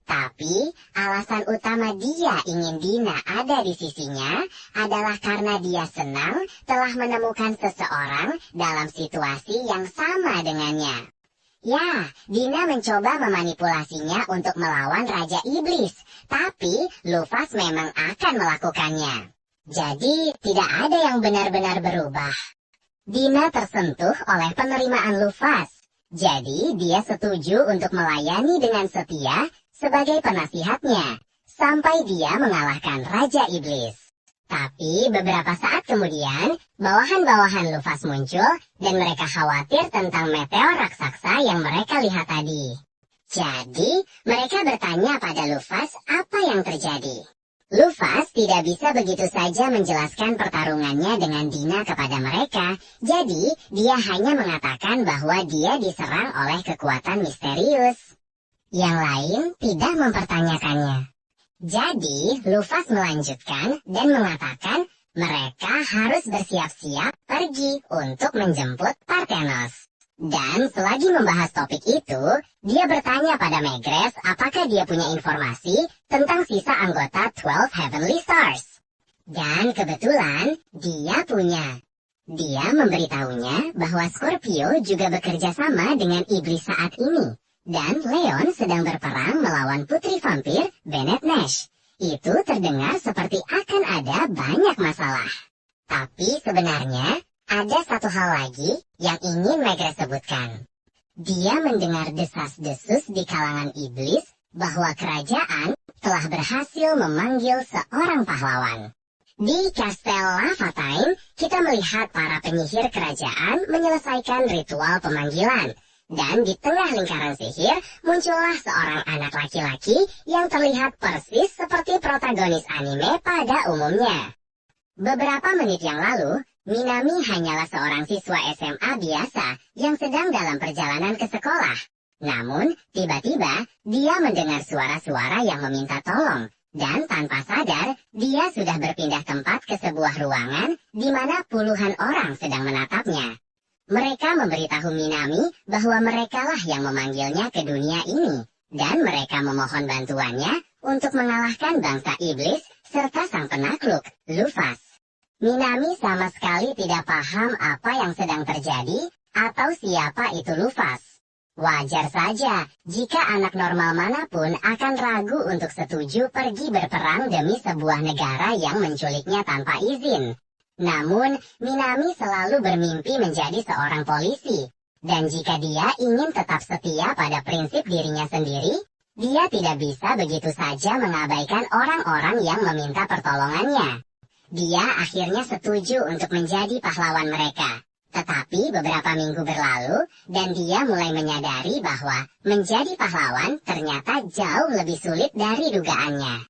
Tapi, alasan utama dia ingin Dina ada di sisinya adalah karena dia senang telah menemukan seseorang dalam situasi yang sama dengannya. Ya, Dina mencoba memanipulasinya untuk melawan Raja Iblis, tapi Lufas memang akan melakukannya. Jadi, tidak ada yang benar-benar berubah. Dina tersentuh oleh penerimaan Lufas. Jadi, dia setuju untuk melayani dengan setia sebagai penasihatnya, sampai dia mengalahkan Raja Iblis. Tapi beberapa saat kemudian, bawahan-bawahan Lufas muncul dan mereka khawatir tentang meteor raksasa yang mereka lihat tadi. Jadi, mereka bertanya pada Lufas apa yang terjadi. Lufas tidak bisa begitu saja menjelaskan pertarungannya dengan Dina kepada mereka, jadi dia hanya mengatakan bahwa dia diserang oleh kekuatan misterius. Yang lain tidak mempertanyakannya. Jadi, Lufas melanjutkan dan mengatakan mereka harus bersiap-siap pergi untuk menjemput Parthenos. Dan selagi membahas topik itu, dia bertanya pada Megrez apakah dia punya informasi tentang sisa anggota 12 Heavenly Stars. Dan kebetulan, dia punya. Dia memberitahunya bahwa Scorpio juga bekerja sama dengan iblis saat ini. Dan Leon sedang berperang melawan putri vampir Bennett Nash. Itu terdengar seperti akan ada banyak masalah. Tapi sebenarnya, ada satu hal lagi yang ingin Megrez sebutkan. Dia mendengar desas-desus di kalangan iblis bahwa kerajaan telah berhasil memanggil seorang pahlawan. Di Kastel Lavatine, kita melihat para penyihir kerajaan menyelesaikan ritual pemanggilan. Dan di tengah lingkaran sihir, muncullah seorang anak laki-laki yang terlihat persis seperti protagonis anime pada umumnya. Beberapa menit yang lalu, Minami hanyalah seorang siswa SMA biasa yang sedang dalam perjalanan ke sekolah. Namun, tiba-tiba, dia mendengar suara-suara yang meminta tolong. Dan tanpa sadar, dia sudah berpindah tempat ke sebuah ruangan di mana puluhan orang sedang menatapnya. Mereka memberitahu Minami bahwa merekalah yang memanggilnya ke dunia ini, dan mereka memohon bantuannya untuk mengalahkan bangsa iblis serta sang penakluk, Lufas. Minami sama sekali tidak paham apa yang sedang terjadi atau siapa itu Lufas. Wajar saja jika anak normal manapun akan ragu untuk setuju pergi berperang demi sebuah negara yang menculiknya tanpa izin. Namun, Minami selalu bermimpi menjadi seorang polisi. Dan jika dia ingin tetap setia pada prinsip dirinya sendiri, dia tidak bisa begitu saja mengabaikan orang-orang yang meminta pertolongannya. Dia akhirnya setuju untuk menjadi pahlawan mereka. Tetapi beberapa minggu berlalu, dan dia mulai menyadari bahwa menjadi pahlawan ternyata jauh lebih sulit dari dugaannya.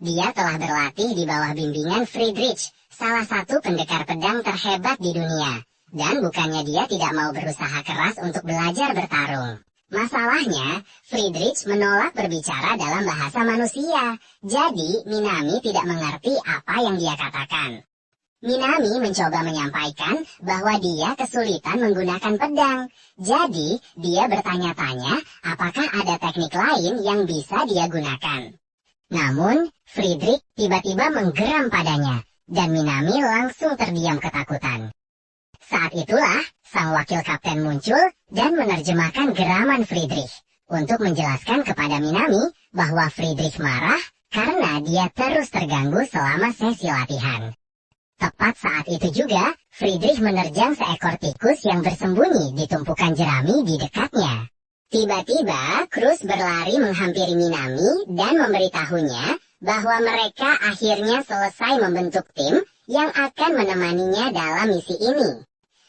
Dia telah berlatih di bawah bimbingan Friedrich, salah satu pendekar pedang terhebat di dunia. Dan bukannya dia tidak mau berusaha keras untuk belajar bertarung. Masalahnya, Friedrich menolak berbicara dalam bahasa manusia. Jadi, Minami tidak mengerti apa yang dia katakan. Minami mencoba menyampaikan bahwa dia kesulitan menggunakan pedang. Jadi, dia bertanya-tanya apakah ada teknik lain yang bisa dia gunakan. Namun, Friedrich tiba-tiba menggeram padanya, dan Minami langsung terdiam ketakutan. Saat itulah, sang wakil kapten muncul dan menerjemahkan geraman Friedrich untuk menjelaskan kepada Minami bahwa Friedrich marah karena dia terus terganggu selama sesi latihan. Tepat saat itu juga, Friedrich menerjang seekor tikus yang bersembunyi di tumpukan jerami di dekatnya. Tiba-tiba, Cruz berlari menghampiri Minami dan memberitahunya bahwa mereka akhirnya selesai membentuk tim yang akan menemaninya dalam misi ini.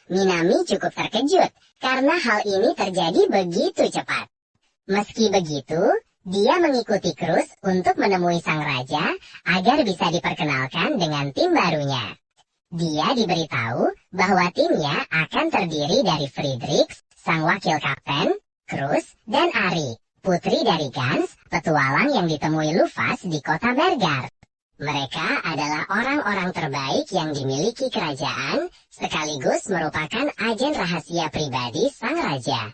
Minami cukup terkejut karena hal ini terjadi begitu cepat. Meski begitu, dia mengikuti Cruz untuk menemui sang raja agar bisa diperkenalkan dengan tim barunya. Dia diberitahu bahwa timnya akan terdiri dari Friedrich, sang wakil kapten, Cruz, dan Ari, putri dari Gans, petualang yang ditemui Lufas di kota Bergar. Mereka adalah orang-orang terbaik yang dimiliki kerajaan, sekaligus merupakan agen rahasia pribadi sang raja.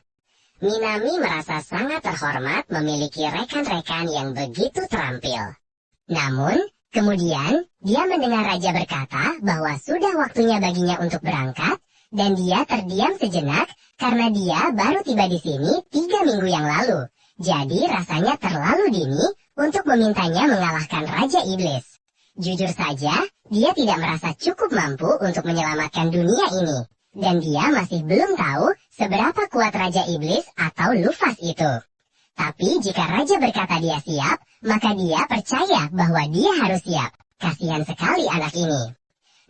Minami merasa sangat terhormat memiliki rekan-rekan yang begitu terampil. Namun, kemudian, dia mendengar raja berkata bahwa sudah waktunya baginya untuk berangkat, dan dia terdiam sejenak karena dia baru tiba di sini 3 minggu yang lalu. Jadi rasanya terlalu dini untuk memintanya mengalahkan Raja Iblis. Jujur saja, dia tidak merasa cukup mampu untuk menyelamatkan dunia ini. Dan dia masih belum tahu seberapa kuat Raja Iblis atau Lufas itu. Tapi jika Raja berkata dia siap, maka dia percaya bahwa dia harus siap. Kasihan sekali anak ini.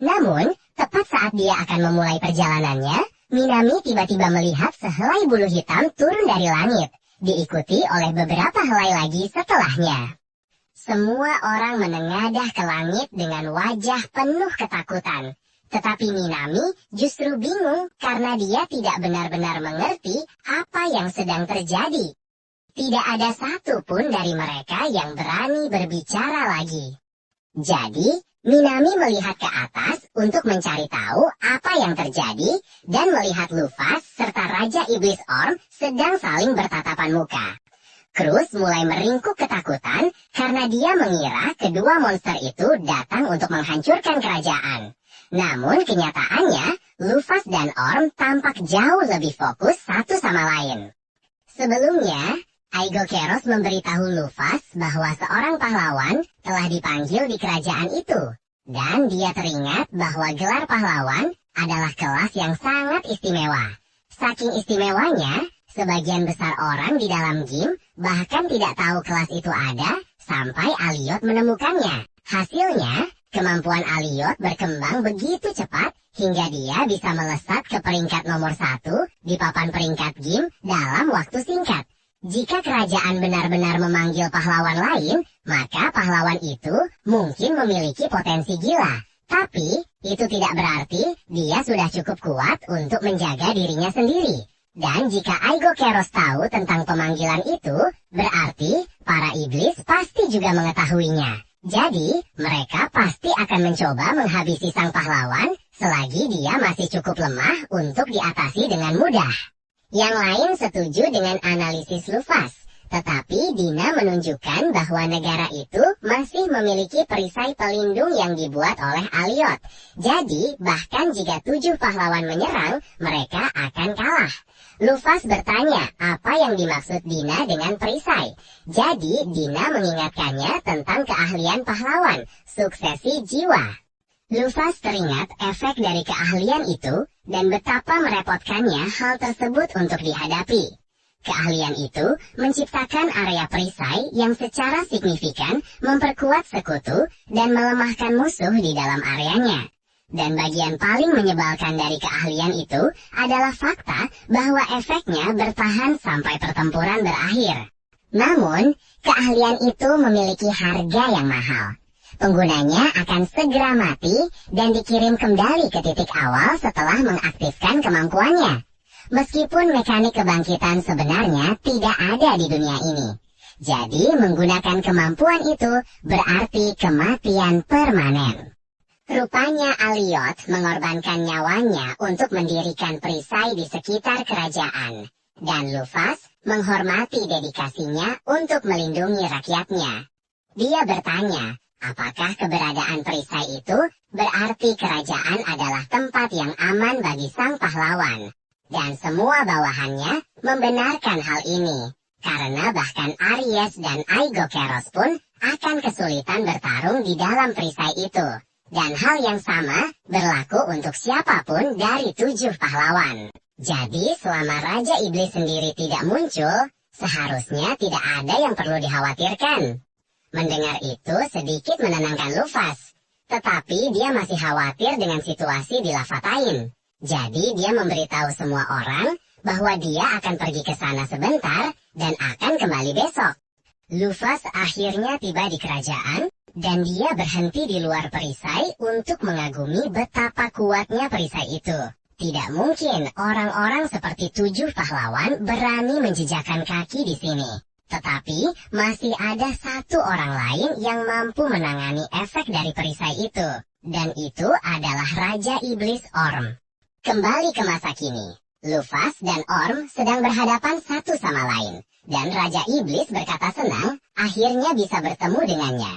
Namun, tepat saat dia akan memulai perjalanannya, Minami tiba-tiba melihat sehelai bulu hitam turun dari langit, diikuti oleh beberapa helai lagi setelahnya. Semua orang menengadah ke langit dengan wajah penuh ketakutan. Tetapi Minami justru bingung karena dia tidak benar-benar mengerti apa yang sedang terjadi. Tidak ada satu pun dari mereka yang berani berbicara lagi. Jadi, Minami melihat ke atas untuk mencari tahu apa yang terjadi dan melihat Lufas serta Raja Iblis Orm sedang saling bertatapan muka. Cruz mulai meringkuk ketakutan karena dia mengira kedua monster itu datang untuk menghancurkan kerajaan. Namun kenyataannya, Lufas dan Orm tampak jauh lebih fokus satu sama lain. Sebelumnya, Aigo Keros memberitahu Lufas bahwa seorang pahlawan telah dipanggil di kerajaan itu. Dan dia teringat bahwa gelar pahlawan adalah kelas yang sangat istimewa. Saking istimewanya, sebagian besar orang di dalam game bahkan tidak tahu kelas itu ada sampai Aliot menemukannya. Hasilnya, kemampuan Aliot berkembang begitu cepat hingga dia bisa melesat ke peringkat nomor 1 di papan peringkat game dalam waktu singkat. Jika kerajaan benar-benar memanggil pahlawan lain, maka pahlawan itu mungkin memiliki potensi gila. Tapi, itu tidak berarti dia sudah cukup kuat untuk menjaga dirinya sendiri. Dan jika Aigo Keros tahu tentang pemanggilan itu, berarti para iblis pasti juga mengetahuinya. Jadi, mereka pasti akan mencoba menghabisi sang pahlawan selagi dia masih cukup lemah untuk diatasi dengan mudah. Yang lain setuju dengan analisis Lufas, tetapi Dina menunjukkan bahwa negara itu masih memiliki perisai pelindung yang dibuat oleh Aliot. Jadi, bahkan jika 7 pahlawan menyerang, mereka akan kalah. Lufas bertanya apa yang dimaksud Dina dengan perisai. Jadi, Dina mengingatkannya tentang keahlian pahlawan, suksesi jiwa. Lufas teringat efek dari keahlian itu dan betapa merepotkannya hal tersebut untuk dihadapi. Keahlian itu menciptakan area perisai yang secara signifikan memperkuat sekutu dan melemahkan musuh di dalam areanya. Dan bagian paling menyebalkan dari keahlian itu adalah fakta bahwa efeknya bertahan sampai pertempuran berakhir. Namun, keahlian itu memiliki harga yang mahal. Penggunanya akan segera mati dan dikirim kembali ke titik awal setelah mengaktifkan kemampuannya. Meskipun mekanik kebangkitan sebenarnya tidak ada di dunia ini. Jadi menggunakan kemampuan itu berarti kematian permanen. Rupanya Alioth mengorbankan nyawanya untuk mendirikan perisai di sekitar kerajaan. Dan Lufas menghormati dedikasinya untuk melindungi rakyatnya. Dia bertanya, apakah keberadaan perisai itu berarti kerajaan adalah tempat yang aman bagi sang pahlawan? Dan semua bawahannya membenarkan hal ini, karena bahkan Aries dan Aigokeros pun akan kesulitan bertarung di dalam perisai itu. Dan hal yang sama berlaku untuk siapapun dari 7 pahlawan. Jadi selama Raja Iblis sendiri tidak muncul, seharusnya tidak ada yang perlu dikhawatirkan. Mendengar itu sedikit menenangkan Lufas, tetapi dia masih khawatir dengan situasi di Lavatain. Jadi dia memberitahu semua orang bahwa dia akan pergi ke sana sebentar dan akan kembali besok. Lufas akhirnya tiba di kerajaan, dan dia berhenti di luar perisai untuk mengagumi betapa kuatnya perisai itu. Tidak mungkin orang-orang seperti 7 pahlawan berani menjejakkan kaki di sini. Tetapi masih ada 1 orang lain yang mampu menangani efek dari perisai itu. Dan itu adalah Raja Iblis Orm. Kembali ke masa kini, Lufas dan Orm sedang berhadapan satu sama lain. Dan Raja Iblis berkata senang akhirnya bisa bertemu dengannya.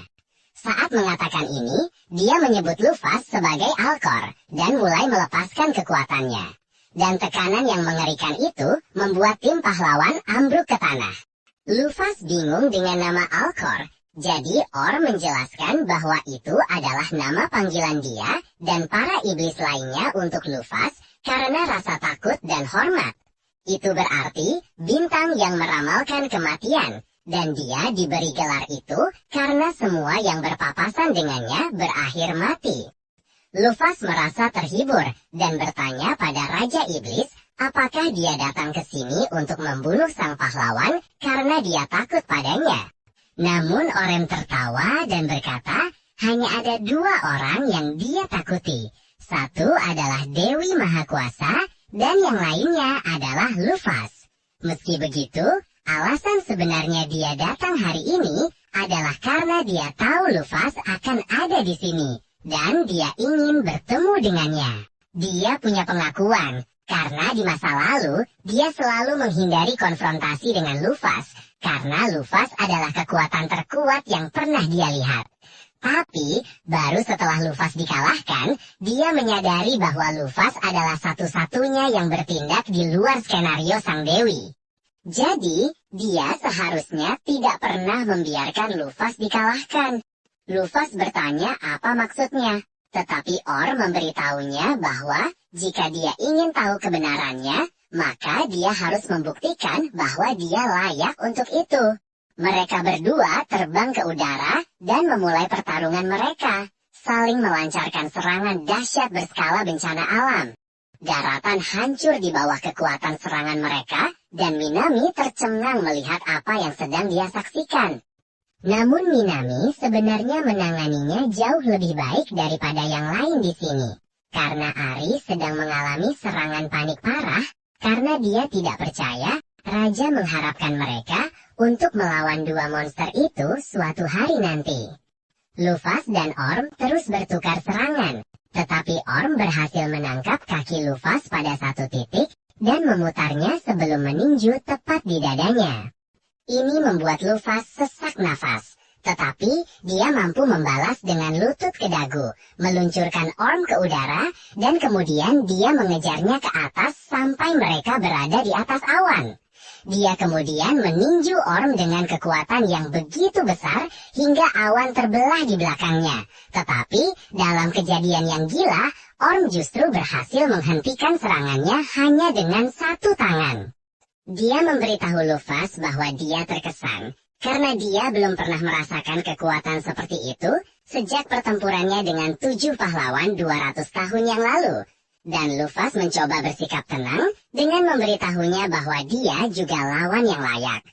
Saat mengatakan ini, dia menyebut Lufas sebagai Alkor dan mulai melepaskan kekuatannya. Dan tekanan yang mengerikan itu membuat tim pahlawan ambruk ke tanah. Lufas bingung dengan nama Alkor, jadi Orm menjelaskan bahwa itu adalah nama panggilan dia dan para iblis lainnya untuk Lufas karena rasa takut dan hormat. Itu berarti bintang yang meramalkan kematian, dan dia diberi gelar itu karena semua yang berpapasan dengannya berakhir mati. Lufas merasa terhibur dan bertanya pada Raja Iblis apakah dia datang ke sini untuk membunuh sang pahlawan karena dia takut padanya. Namun Orem tertawa dan berkata, hanya ada 2 orang yang dia takuti. Satu adalah Dewi Mahakuasa, dan yang lainnya adalah Lufas. Meski begitu, alasan sebenarnya dia datang hari ini adalah karena dia tahu Lufas akan ada di sini, dan dia ingin bertemu dengannya. Dia punya pengakuan, karena di masa lalu, dia selalu menghindari konfrontasi dengan Lufas, karena Lufas adalah kekuatan terkuat yang pernah dia lihat. Tapi, baru setelah Lufas dikalahkan, dia menyadari bahwa Lufas adalah satu-satunya yang bertindak di luar skenario Sang Dewi. Jadi, dia seharusnya tidak pernah membiarkan Lufas dikalahkan. Lufas bertanya apa maksudnya, tetapi Orm memberitahunya bahwa jika dia ingin tahu kebenarannya, maka dia harus membuktikan bahwa dia layak untuk itu. Mereka berdua terbang ke udara dan memulai pertarungan mereka, saling melancarkan serangan dahsyat berskala bencana alam. Daratan hancur di bawah kekuatan serangan mereka, dan Minami tercengang melihat apa yang sedang dia saksikan. Namun Minami sebenarnya menanganinya jauh lebih baik daripada yang lain di sini. Karena Ari sedang mengalami serangan panik parah, karena dia tidak percaya Raja mengharapkan mereka untuk melawan 2 monster itu suatu hari nanti. Lufas dan Orm terus bertukar serangan, tetapi Orm berhasil menangkap kaki Lufas pada satu titik dan memutarnya sebelum meninju tepat di dadanya. Ini membuat Lufas sesak nafas, tetapi dia mampu membalas dengan lutut ke dagu, meluncurkan Orm ke udara, dan kemudian dia mengejarnya ke atas sampai mereka berada di atas awan. Dia kemudian meninju Orm dengan kekuatan yang begitu besar hingga awan terbelah di belakangnya. Tetapi dalam kejadian yang gila, Orm justru berhasil menghentikan serangannya hanya dengan 1 tangan. Dia memberitahu Lufas bahwa dia terkesan karena dia belum pernah merasakan kekuatan seperti itu sejak pertempurannya dengan 7 pahlawan 200 tahun yang lalu. Dan Lufas mencoba bersikap tenang dengan memberitahunya bahwa dia juga lawan yang layak.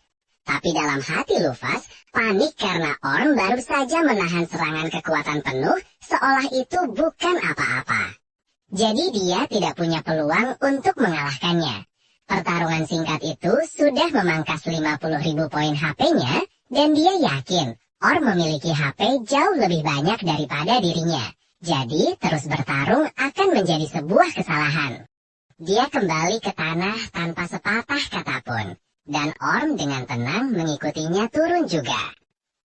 Tapi dalam hati Lufas panik karena Orm baru saja menahan serangan kekuatan penuh, seolah itu bukan apa-apa. Jadi dia tidak punya peluang untuk mengalahkannya. Pertarungan singkat itu sudah memangkas 50.000 poin HP-nya, dan dia yakin Orm memiliki HP jauh lebih banyak daripada dirinya. Jadi terus bertarung akan menjadi sebuah kesalahan. Dia kembali ke tanah tanpa sepatah kata pun. Dan Orm dengan tenang mengikutinya turun juga.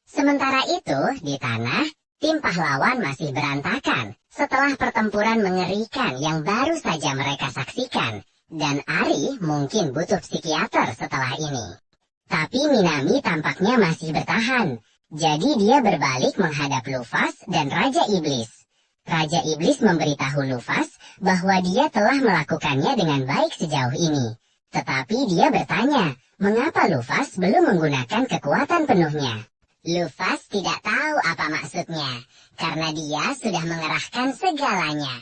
Sementara itu, di tanah, tim pahlawan masih berantakan setelah pertempuran mengerikan yang baru saja mereka saksikan. Dan Ari mungkin butuh psikiater setelah ini. Tapi Minami tampaknya masih bertahan. Jadi dia berbalik menghadap Lufas dan Raja Iblis. Raja Iblis memberitahu Lufas bahwa dia telah melakukannya dengan baik sejauh ini. Tetapi dia bertanya, mengapa Lufas belum menggunakan kekuatan penuhnya? Lufas tidak tahu apa maksudnya, karena dia sudah mengerahkan segalanya.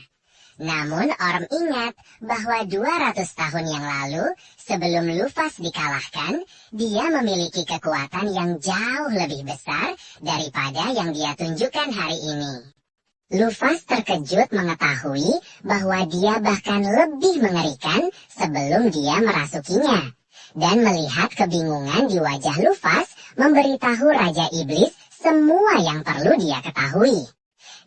Namun Orm ingat bahwa 200 tahun yang lalu, sebelum Lufas dikalahkan, dia memiliki kekuatan yang jauh lebih besar daripada yang dia tunjukkan hari ini. Lufas terkejut mengetahui bahwa dia bahkan lebih mengerikan sebelum dia merasukinya. Dan melihat kebingungan di wajah Lufas, memberitahu Raja Iblis semua yang perlu dia ketahui.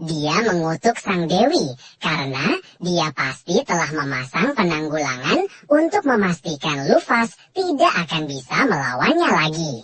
Dia mengutuk Sang Dewi karena dia pasti telah memasang penanggulangan untuk memastikan Lufas tidak akan bisa melawannya lagi.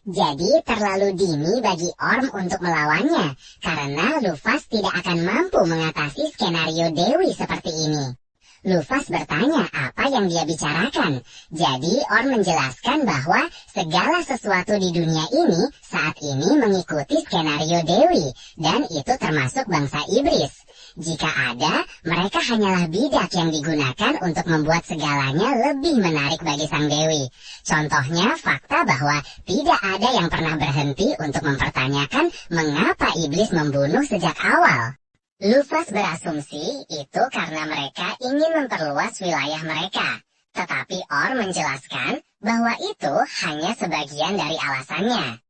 Jadi terlalu dini bagi Orm untuk melawannya, karena Lufas tidak akan mampu mengatasi skenario Dewi seperti ini. Lufas bertanya apa yang dia bicarakan. Jadi Orm menjelaskan bahwa segala sesuatu di dunia ini saat ini mengikuti skenario Dewi, dan itu termasuk bangsa iblis. Jika ada, mereka hanyalah bidak yang digunakan untuk membuat segalanya lebih menarik bagi Sang Dewi. Contohnya fakta bahwa tidak ada yang pernah berhenti untuk mempertanyakan mengapa iblis membunuh sejak awal. Lufas berasumsi itu karena mereka ingin memperluas wilayah mereka. Tetapi Orm menjelaskan bahwa itu hanya sebagian dari alasannya.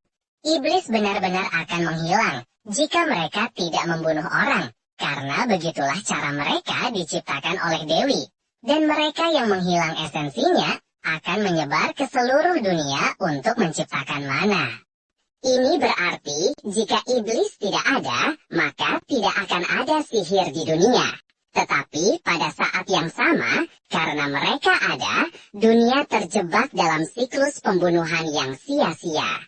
Iblis benar-benar akan menghilang jika mereka tidak membunuh orang, karena begitulah cara mereka diciptakan oleh Dewi. Dan mereka yang menghilang esensinya akan menyebar ke seluruh dunia untuk menciptakan mana. Ini berarti jika iblis tidak ada, maka tidak akan ada sihir di dunia. Tetapi pada saat yang sama, karena mereka ada, dunia terjebak dalam siklus pembunuhan yang sia-sia.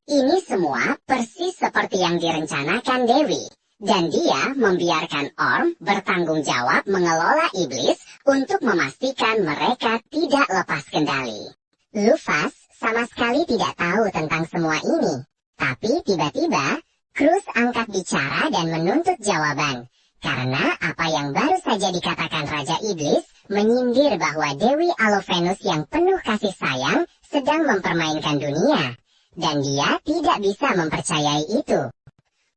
Ini semua persis seperti yang direncanakan Dewi. Dan dia membiarkan Orm bertanggung jawab mengelola iblis untuk memastikan mereka tidak lepas kendali. Lufas sama sekali tidak tahu tentang semua ini. Tapi tiba-tiba, Cruz angkat bicara dan menuntut jawaban. Karena apa yang baru saja dikatakan Raja Iblis menyindir bahwa Dewi Alovenus yang penuh kasih sayang sedang mempermainkan dunia. Dan dia tidak bisa mempercayai itu.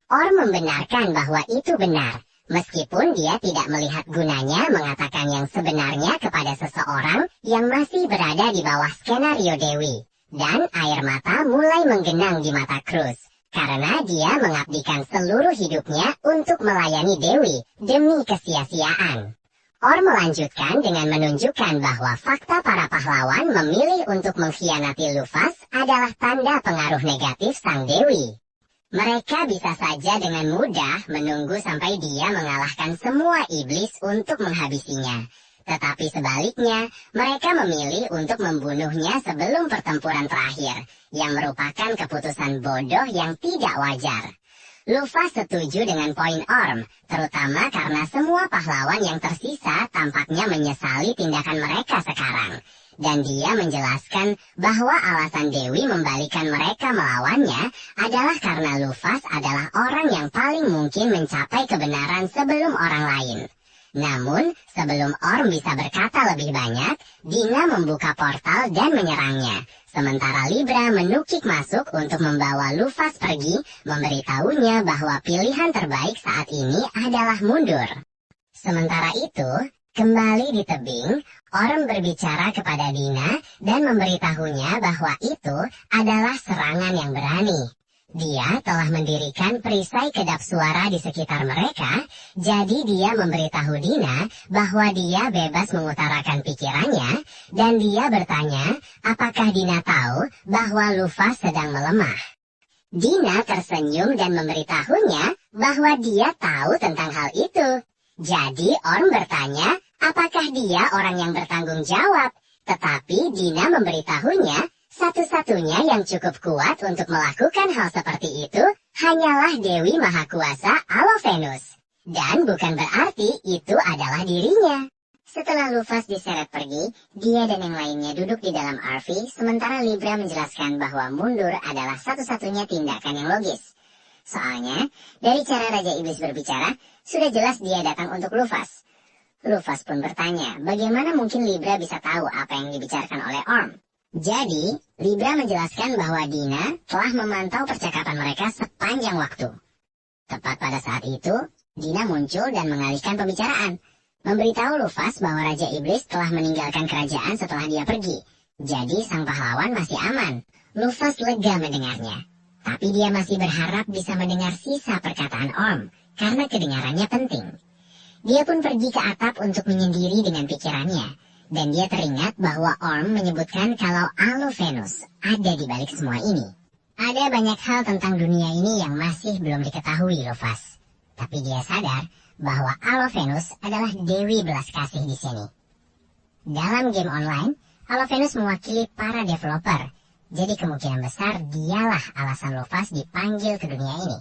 Orm membenarkan bahwa itu benar, meskipun dia tidak melihat gunanya mengatakan yang sebenarnya kepada seseorang yang masih berada di bawah skenario Dewi. Dan air mata mulai menggenang di mata Cruz, karena dia mengabdikan seluruh hidupnya untuk melayani Dewi demi kesia-siaan. Orm melanjutkan dengan menunjukkan bahwa fakta para pahlawan memilih untuk mengkhianati Lufas adalah tanda pengaruh negatif Sang Dewi. Mereka bisa saja dengan mudah menunggu sampai dia mengalahkan semua iblis untuk menghabisinya. Tetapi sebaliknya, mereka memilih untuk membunuhnya sebelum pertempuran terakhir, yang merupakan keputusan bodoh yang tidak wajar. Lufas setuju dengan poin Orm, terutama karena semua pahlawan yang tersisa tampaknya menyesali tindakan mereka sekarang. Dan dia menjelaskan bahwa alasan Dewi membalikan mereka melawannya adalah karena Lufas adalah orang yang paling mungkin mencapai kebenaran sebelum orang lain. Namun, sebelum Orm bisa berkata lebih banyak, Dina membuka portal dan menyerangnya. Sementara Libra menukik masuk untuk membawa Lufas pergi, memberitahunya bahwa pilihan terbaik saat ini adalah mundur. Sementara itu, Kembali di tebing, Orm berbicara kepada Dina dan memberitahunya bahwa itu adalah serangan yang berani. Dia telah mendirikan perisai kedap suara di sekitar mereka, jadi dia memberitahu Dina bahwa dia bebas mengutarakan pikirannya, dan dia bertanya apakah Dina tahu bahwa Lufas sedang melemah. Dina tersenyum dan memberitahunya bahwa dia tahu tentang hal itu. Jadi Orm bertanya apakah dia orang yang bertanggung jawab, tetapi Dina memberitahunya satu-satunya yang cukup kuat untuk melakukan hal seperti itu hanyalah Dewi Mahakuasa Alovenus. Dan bukan berarti itu adalah dirinya. Setelah Lufas diseret pergi, dia dan yang lainnya duduk di dalam RV, sementara Libra menjelaskan bahwa mundur adalah satu-satunya tindakan yang logis. Soalnya, dari cara Raja Iblis berbicara, sudah jelas dia datang untuk Lufas. Lufas pun bertanya, bagaimana mungkin Libra bisa tahu apa yang dibicarakan oleh Orm? Jadi, Libra menjelaskan bahwa Dina telah memantau percakapan mereka sepanjang waktu. Tepat pada saat itu, Dina muncul dan mengalihkan pembicaraan, memberitahu Lufas bahwa Raja Iblis telah meninggalkan kerajaan setelah dia pergi. Jadi sang pahlawan masih aman. Lufas lega mendengarnya. Tapi dia masih berharap bisa mendengar sisa perkataan Orm, karena kedengarannya penting. Dia pun pergi ke atap untuk menyendiri dengan pikirannya. Dan dia teringat bahwa Orm menyebutkan kalau Alovenus ada di balik semua ini. Ada banyak hal tentang dunia ini yang masih belum diketahui Lufas. Tapi dia sadar bahwa Alovenus adalah Dewi Belas Kasih di sini. Dalam game online, Alovenus mewakili para developer. Jadi kemungkinan besar dialah alasan Lufas dipanggil ke dunia ini.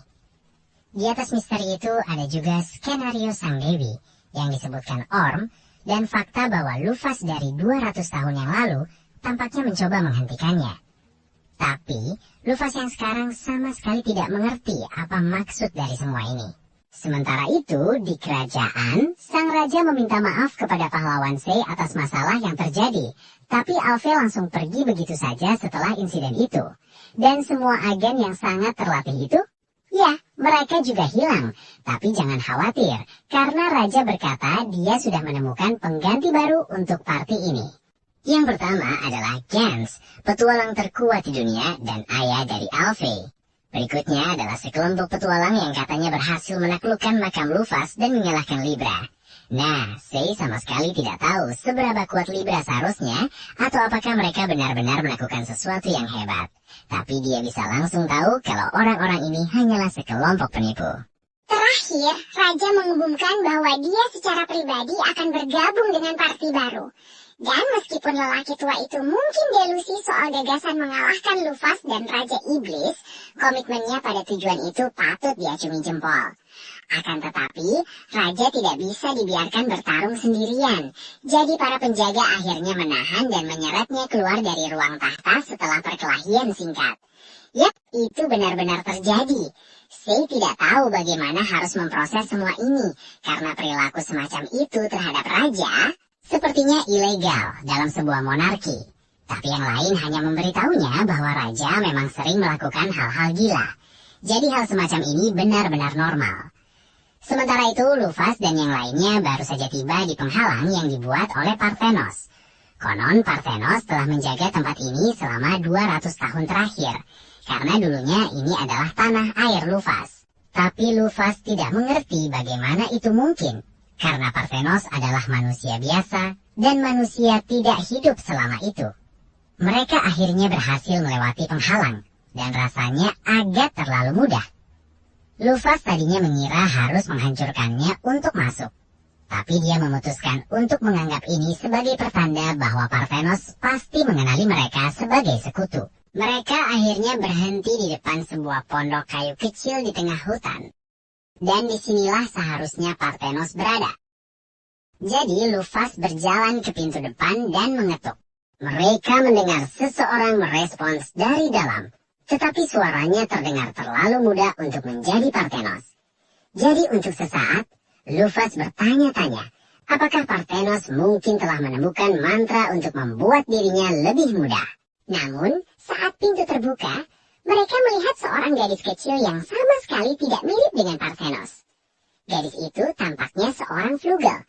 Di atas misteri itu ada juga skenario Sang Dewi yang disebutkan Orm dan fakta bahwa Lufas dari 200 tahun yang lalu tampaknya mencoba menghentikannya. Tapi Lufas yang sekarang sama sekali tidak mengerti apa maksud dari semua ini. Sementara itu, di kerajaan, sang raja meminta maaf kepada pahlawan Sei atas masalah yang terjadi. Tapi Alve langsung pergi begitu saja setelah insiden itu. Dan semua agen yang sangat terlatih itu, ya, mereka juga hilang. Tapi jangan khawatir, karena raja berkata dia sudah menemukan pengganti baru untuk party ini. Yang pertama adalah Gans, petualang terkuat di dunia dan ayah dari Alve. Berikutnya adalah sekelompok petualang yang katanya berhasil menaklukkan makam Lufas dan mengalahkan Libra. Nah, Sei sama sekali tidak tahu seberapa kuat Libra seharusnya, atau apakah mereka benar-benar melakukan sesuatu yang hebat. Tapi dia bisa langsung tahu kalau orang-orang ini hanyalah sekelompok penipu. Terakhir, Raja mengumumkan bahwa dia secara pribadi akan bergabung dengan parti baru. Dan meskipun lelaki tua itu mungkin delusi soal gagasan mengalahkan Lufas dan Raja Iblis, komitmennya pada tujuan itu patut diacungi jempol. Akan tetapi, Raja tidak bisa dibiarkan bertarung sendirian. Jadi para penjaga akhirnya menahan dan menyeretnya keluar dari ruang tahta setelah perkelahian singkat. Yap, itu benar-benar terjadi. Sei tidak tahu bagaimana harus memproses semua ini, karena perilaku semacam itu terhadap Raja sepertinya ilegal dalam sebuah monarki. Tapi yang lain hanya memberitahunya bahwa Raja memang sering melakukan hal-hal gila. Jadi hal semacam ini benar-benar normal. Sementara itu, Lufas dan yang lainnya baru saja tiba di penghalang yang dibuat oleh Parthenos. Konon Parthenos telah menjaga tempat ini selama 200 tahun terakhir, karena dulunya ini adalah tanah air Lufas. Tapi Lufas tidak mengerti bagaimana itu mungkin. Karena Parthenos adalah manusia biasa, dan manusia tidak hidup selama itu. Mereka akhirnya berhasil melewati penghalang, dan rasanya agak terlalu mudah. Lufas tadinya mengira harus menghancurkannya untuk masuk. Tapi dia memutuskan untuk menganggap ini sebagai pertanda bahwa Parthenos pasti mengenali mereka sebagai sekutu. Mereka akhirnya berhenti di depan sebuah pondok kayu kecil di tengah hutan. Dan disinilah seharusnya Parthenos berada. Jadi Lufas berjalan ke pintu depan dan mengetuk. Mereka mendengar seseorang merespons dari dalam. Tetapi suaranya terdengar terlalu muda untuk menjadi Parthenos. Jadi untuk sesaat, Lufas bertanya-tanya, apakah Parthenos mungkin telah menemukan mantra untuk membuat dirinya lebih mudah. Namun, saat pintu terbuka, mereka melihat seorang gadis kecil yang sama sekali tidak mirip dengan Parthenos. Gadis itu tampaknya seorang flugel,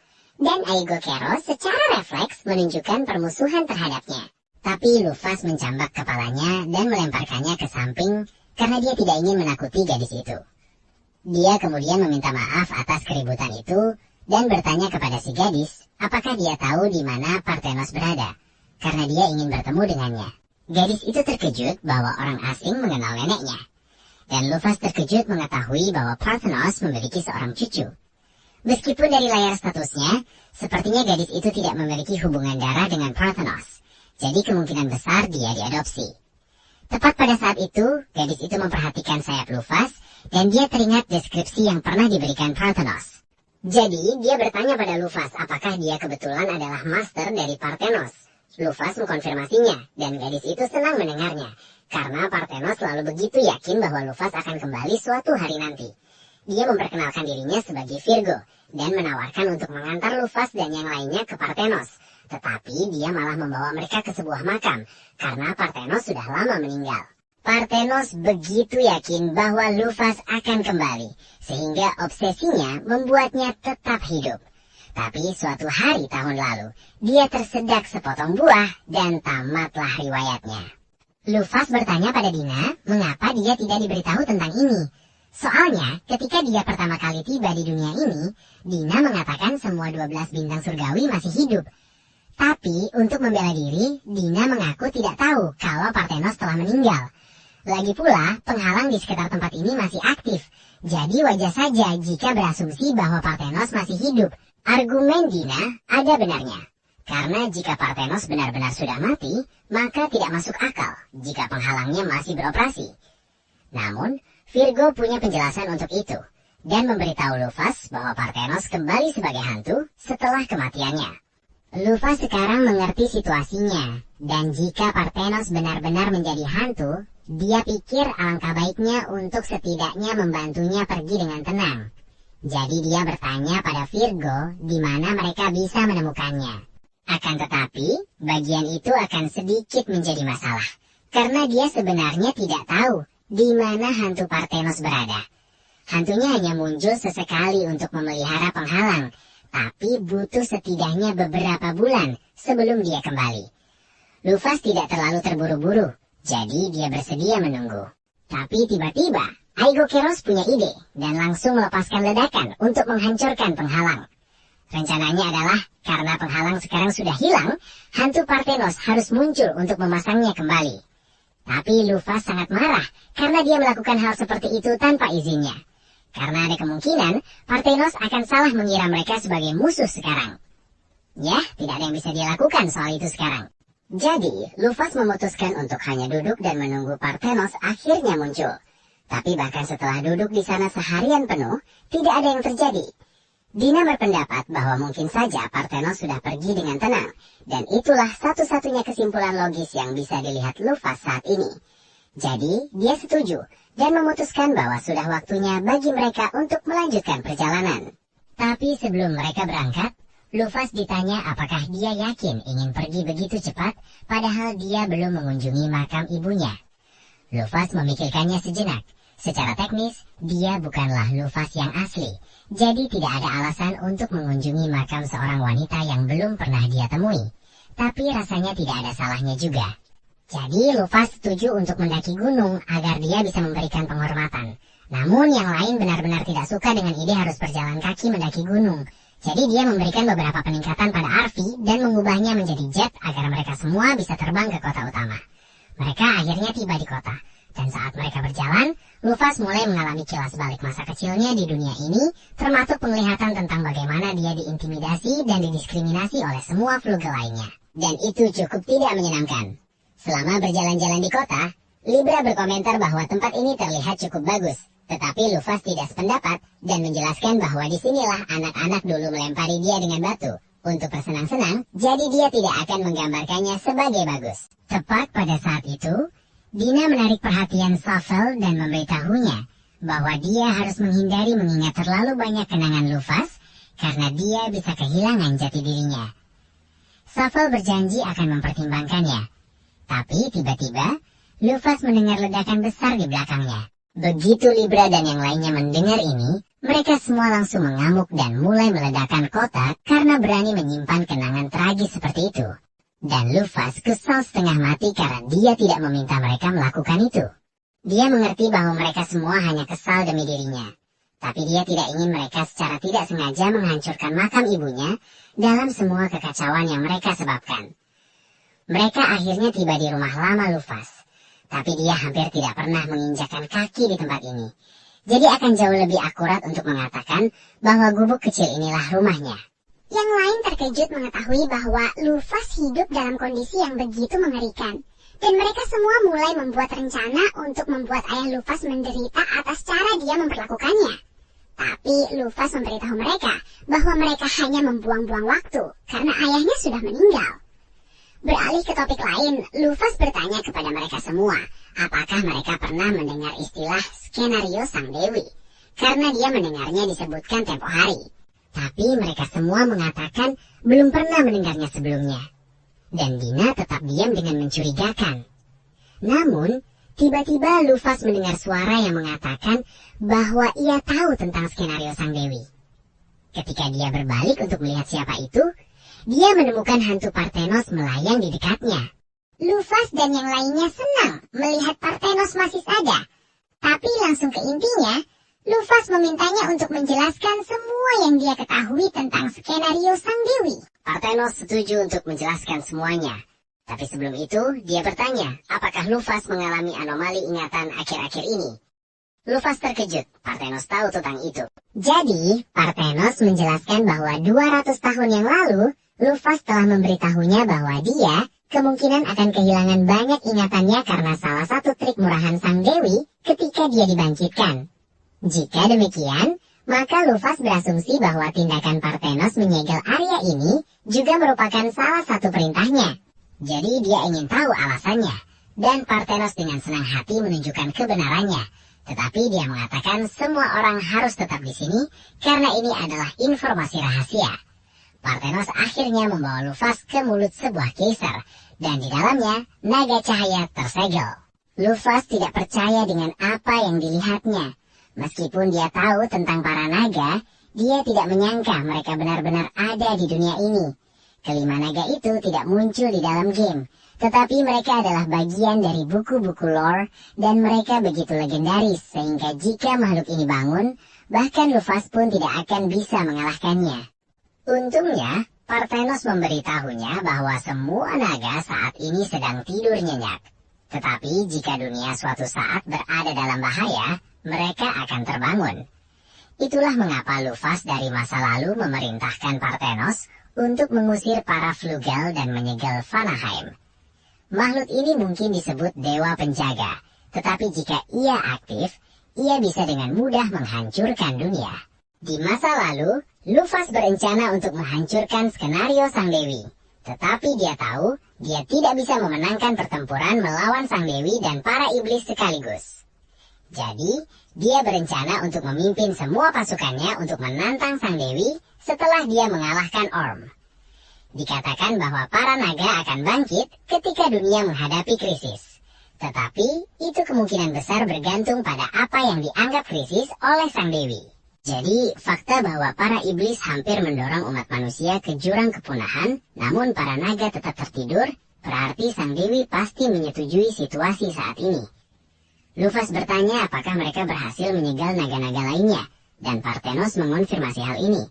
Dan Aigo Keros secara refleks menunjukkan permusuhan terhadapnya. Tapi Lufas mencambak kepalanya dan melemparkannya ke samping karena dia tidak ingin menakuti gadis itu. Dia kemudian meminta maaf atas keributan itu dan bertanya kepada si gadis apakah dia tahu di mana Parthenos berada, karena dia ingin bertemu dengannya. Gadis itu terkejut bahwa orang asing mengenal neneknya. Dan Lufas terkejut mengetahui bahwa Parthenos memiliki seorang cucu. Meskipun dari layar statusnya, sepertinya gadis itu tidak memiliki hubungan darah dengan Parthenos. Jadi kemungkinan besar dia diadopsi. Tepat pada saat itu, gadis itu memperhatikan sayap Lufas dan dia teringat deskripsi yang pernah diberikan Parthenos. Jadi, dia bertanya pada Lufas apakah dia kebetulan adalah master dari Parthenos. Lufas mengkonfirmasinya dan gadis itu senang mendengarnya karena Parthenos selalu begitu yakin bahwa Lufas akan kembali suatu hari nanti. Dia memperkenalkan dirinya sebagai Virgo dan menawarkan untuk mengantar Lufas dan yang lainnya ke Parthenos. Tetapi dia malah membawa mereka ke sebuah makam, karena Parthenos sudah lama meninggal. Parthenos begitu yakin bahwa Lufas akan kembali, sehingga obsesinya membuatnya tetap hidup. Tapi suatu hari tahun lalu, dia tersedak sepotong buah dan tamatlah riwayatnya. Lufas bertanya pada Dina, mengapa dia tidak diberitahu tentang ini. Soalnya, ketika dia pertama kali tiba di dunia ini, Dina mengatakan semua 12 bintang surgawi masih hidup. Tapi, untuk membela diri, Dina mengaku tidak tahu kalau Parthenos telah meninggal. Lagi pula, penghalang di sekitar tempat ini masih aktif. Jadi wajar saja jika berasumsi bahwa Parthenos masih hidup. Argumen Dina ada benarnya. Karena jika Parthenos benar-benar sudah mati, maka tidak masuk akal jika penghalangnya masih beroperasi. Namun, Virgo punya penjelasan untuk itu, dan memberitahu Lufas bahwa Parthenos kembali sebagai hantu setelah kematiannya. Lufas sekarang mengerti situasinya, dan jika Parthenos benar-benar menjadi hantu, dia pikir alangkah baiknya untuk setidaknya membantunya pergi dengan tenang. Jadi dia bertanya pada Virgo di mana mereka bisa menemukannya. Akan tetapi, bagian itu akan sedikit menjadi masalah, karena dia sebenarnya tidak tahu di mana hantu Parthenos berada. Hantunya hanya muncul sesekali untuk memelihara penghalang, tapi butuh setidaknya beberapa bulan sebelum dia kembali. Lufas tidak terlalu terburu-buru, jadi dia bersedia menunggu. Tapi tiba-tiba, Aigo Keros punya ide dan langsung melepaskan ledakan untuk menghancurkan penghalang. Rencananya adalah, karena penghalang sekarang sudah hilang, hantu Parthenos harus muncul untuk memasangnya kembali. Tapi Lufas sangat marah karena dia melakukan hal seperti itu tanpa izinnya. Karena ada kemungkinan Parthenos akan salah mengira mereka sebagai musuh sekarang. Ya, tidak ada yang bisa dia lakukan soal itu sekarang. Jadi, Lufas memutuskan untuk hanya duduk dan menunggu Parthenos akhirnya muncul. Tapi bahkan setelah duduk di sana seharian penuh, tidak ada yang terjadi. Dina berpendapat bahwa mungkin saja Parthenos sudah pergi dengan tenang, dan itulah satu-satunya kesimpulan logis yang bisa dilihat Lufas saat ini. Jadi, dia setuju dan memutuskan bahwa sudah waktunya bagi mereka untuk melanjutkan perjalanan. Tapi sebelum mereka berangkat, Lufas ditanya apakah dia yakin ingin pergi begitu cepat, padahal dia belum mengunjungi makam ibunya. Lufas memikirkannya sejenak. Secara teknis, dia bukanlah Lufas yang asli, jadi tidak ada alasan untuk mengunjungi makam seorang wanita yang belum pernah dia temui. Tapi rasanya tidak ada salahnya juga. Jadi Lufas setuju untuk mendaki gunung agar dia bisa memberikan penghormatan. Namun yang lain benar-benar tidak suka dengan ide harus berjalan kaki mendaki gunung. Jadi dia memberikan beberapa peningkatan pada RV dan mengubahnya menjadi jet agar mereka semua bisa terbang ke kota utama. Mereka akhirnya tiba di kota. Dan saat mereka berjalan, Lufas mulai mengalami kilas balik masa kecilnya di dunia ini, termasuk penglihatan tentang bagaimana dia diintimidasi dan didiskriminasi oleh semua Flugel lainnya. Dan itu cukup tidak menyenangkan. Selama berjalan-jalan di kota, Libra berkomentar bahwa tempat ini terlihat cukup bagus. Tetapi Lufas tidak sependapat dan menjelaskan bahwa disinilah anak-anak dulu melempari dia dengan batu untuk bersenang-senang, jadi dia tidak akan menggambarkannya sebagai bagus. Tepat pada saat itu, Dina menarik perhatian Safel dan memberitahunya bahwa dia harus menghindari mengingat terlalu banyak kenangan Lufas karena dia bisa kehilangan jati dirinya. Safel berjanji akan mempertimbangkannya. Tapi tiba-tiba, Lufas mendengar ledakan besar di belakangnya. Begitu Libra dan yang lainnya mendengar ini, Mereka semua langsung mengamuk dan mulai meledakkan kota karena berani menyimpan kenangan tragis seperti itu. Dan Lufas kesal setengah mati karena dia tidak meminta mereka melakukan itu. Dia mengerti bahwa mereka semua hanya kesal demi dirinya. Tapi dia tidak ingin mereka secara tidak sengaja menghancurkan makam ibunya dalam semua kekacauan yang mereka sebabkan. Mereka akhirnya tiba di rumah lama Lufas. Tapi dia hampir tidak pernah menginjakkan kaki di tempat ini. Jadi akan jauh lebih akurat untuk mengatakan bahwa gubuk kecil inilah rumahnya. Yang lain terkejut mengetahui bahwa Lufas hidup dalam kondisi yang begitu mengerikan. Dan mereka semua mulai membuat rencana untuk membuat ayah Lufas menderita atas cara dia memperlakukannya. Tapi Lufas memberitahu mereka bahwa mereka hanya membuang-buang waktu karena ayahnya sudah meninggal. Beralih ke topik lain, Lufas bertanya kepada mereka semua, apakah mereka pernah mendengar istilah skenario Sang Dewi, karena dia mendengarnya disebutkan tempo hari. Tapi mereka semua mengatakan belum pernah mendengarnya sebelumnya. Dan Dina tetap diam dengan mencurigakan. Namun, tiba-tiba Lufas mendengar suara yang mengatakan bahwa ia tahu tentang skenario Sang Dewi. Ketika dia berbalik untuk melihat siapa itu, dia menemukan hantu Parthenos melayang di dekatnya. Lufas dan yang lainnya senang melihat Parthenos masih ada. Tapi langsung ke intinya, Lufas memintanya untuk menjelaskan semua yang dia ketahui tentang skenario Sang Dewi. Parthenos setuju untuk menjelaskan semuanya. Tapi sebelum itu, dia bertanya, apakah Lufas mengalami anomali ingatan akhir-akhir ini? Lufas terkejut, Parthenos tahu tentang itu. Jadi, Parthenos menjelaskan bahwa 200 tahun yang lalu, Lufas telah memberitahunya bahwa dia kemungkinan akan kehilangan banyak ingatannya karena salah satu trik murahan Sang Dewi ketika dia dibangkitkan. Jika demikian, maka Lufas berasumsi bahwa tindakan Parthenos menyegel Arya ini juga merupakan salah satu perintahnya. Jadi dia ingin tahu alasannya, dan Parthenos dengan senang hati menunjukkan kebenarannya. Tetapi dia mengatakan semua orang harus tetap di sini karena ini adalah informasi rahasia. Parthenos akhirnya membawa Lufas ke mulut sebuah keisar, dan di dalamnya naga cahaya tersegel. Lufas tidak percaya dengan apa yang dilihatnya. Meskipun dia tahu tentang para naga, dia tidak menyangka mereka benar-benar ada di dunia ini. Kelima naga itu tidak muncul di dalam game, tetapi mereka adalah bagian dari buku-buku lore, dan mereka begitu legendaris sehingga jika makhluk ini bangun, bahkan Lufas pun tidak akan bisa mengalahkannya. Untungnya, Parthenos memberitahunya bahwa semua naga saat ini sedang tidur nyenyak. Tetapi jika dunia suatu saat berada dalam bahaya, mereka akan terbangun. Itulah mengapa Lufas dari masa lalu memerintahkan Parthenos untuk mengusir para Flugel dan menyegel Vanaheim. Makhluk ini mungkin disebut Dewa Penjaga, tetapi jika ia aktif, ia bisa dengan mudah menghancurkan dunia. Di masa lalu, Lufas berencana untuk menghancurkan skenario Sang Dewi. Tetapi dia tahu, dia tidak bisa memenangkan pertempuran melawan Sang Dewi dan para iblis sekaligus. Jadi, dia berencana untuk memimpin semua pasukannya untuk menantang Sang Dewi setelah dia mengalahkan Orm. Dikatakan bahwa para naga akan bangkit ketika dunia menghadapi krisis. Tetapi, itu kemungkinan besar bergantung pada apa yang dianggap krisis oleh Sang Dewi. Jadi, fakta bahwa para iblis hampir mendorong umat manusia ke jurang kepunahan, namun para naga tetap tertidur, berarti Sang Dewi pasti menyetujui situasi saat ini. Lufas bertanya apakah mereka berhasil menyegal naga-naga lainnya, dan Parthenos mengonfirmasi hal ini.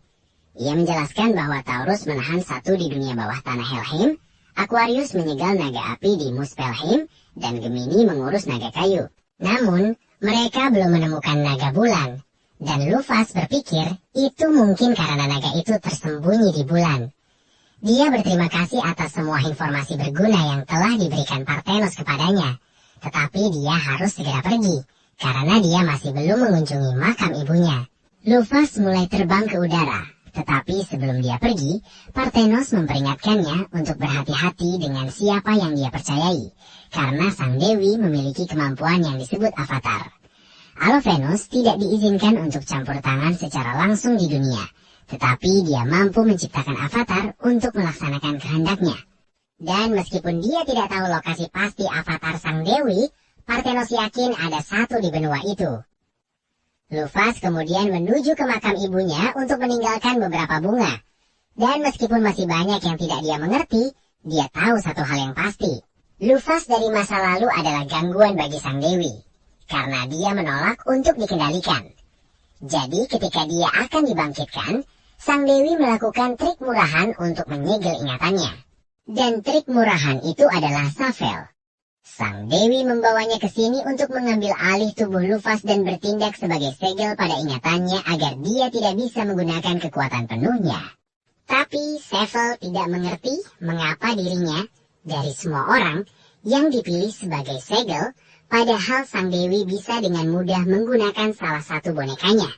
Ia menjelaskan bahwa Taurus menahan satu di dunia bawah tanah Helheim, Aquarius menyegal naga api di Muspelheim, dan Gemini mengurus naga kayu. Namun, mereka belum menemukan naga bulan. Dan Lufas berpikir itu mungkin karena naga itu tersembunyi di bulan. Dia berterima kasih atas semua informasi berguna yang telah diberikan Parthenos kepadanya. Tetapi dia harus segera pergi, karena dia masih belum mengunjungi makam ibunya. Lufas mulai terbang ke udara. Tetapi sebelum dia pergi, Parthenos memperingatkannya untuk berhati-hati dengan siapa yang dia percayai, karena Sang Dewi memiliki kemampuan yang disebut avatar. Alovenus tidak diizinkan untuk campur tangan secara langsung di dunia, tetapi dia mampu menciptakan avatar untuk melaksanakan kehendaknya. Dan meskipun dia tidak tahu lokasi pasti avatar Sang Dewi, Parthenos yakin ada satu di benua itu. Lufas kemudian menuju ke makam ibunya untuk meninggalkan beberapa bunga. Dan meskipun masih banyak yang tidak dia mengerti, dia tahu satu hal yang pasti. Lufas dari masa lalu adalah gangguan bagi sang dewi, karena dia menolak untuk dikendalikan. Jadi ketika dia akan dibangkitkan, sang dewi melakukan trik murahan untuk menyegel ingatannya. Dan trik murahan itu adalah Safel. Sang dewi membawanya ke sini untuk mengambil alih tubuh Lufas dan bertindak sebagai segel pada ingatannya agar dia tidak bisa menggunakan kekuatan penuhnya. Tapi Safel tidak mengerti mengapa dirinya, dari semua orang, yang dipilih sebagai segel, padahal sang dewi bisa dengan mudah menggunakan salah satu bonekanya.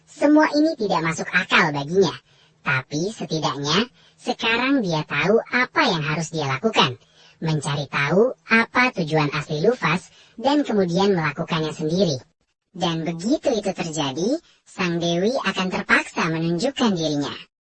Semua ini tidak masuk akal baginya, tapi setidaknya sekarang dia tahu apa yang harus dia lakukan. Mencari tahu apa tujuan asli Lufas dan kemudian melakukannya sendiri. Dan begitu itu terjadi, sang dewi akan terpaksa menunjukkan dirinya.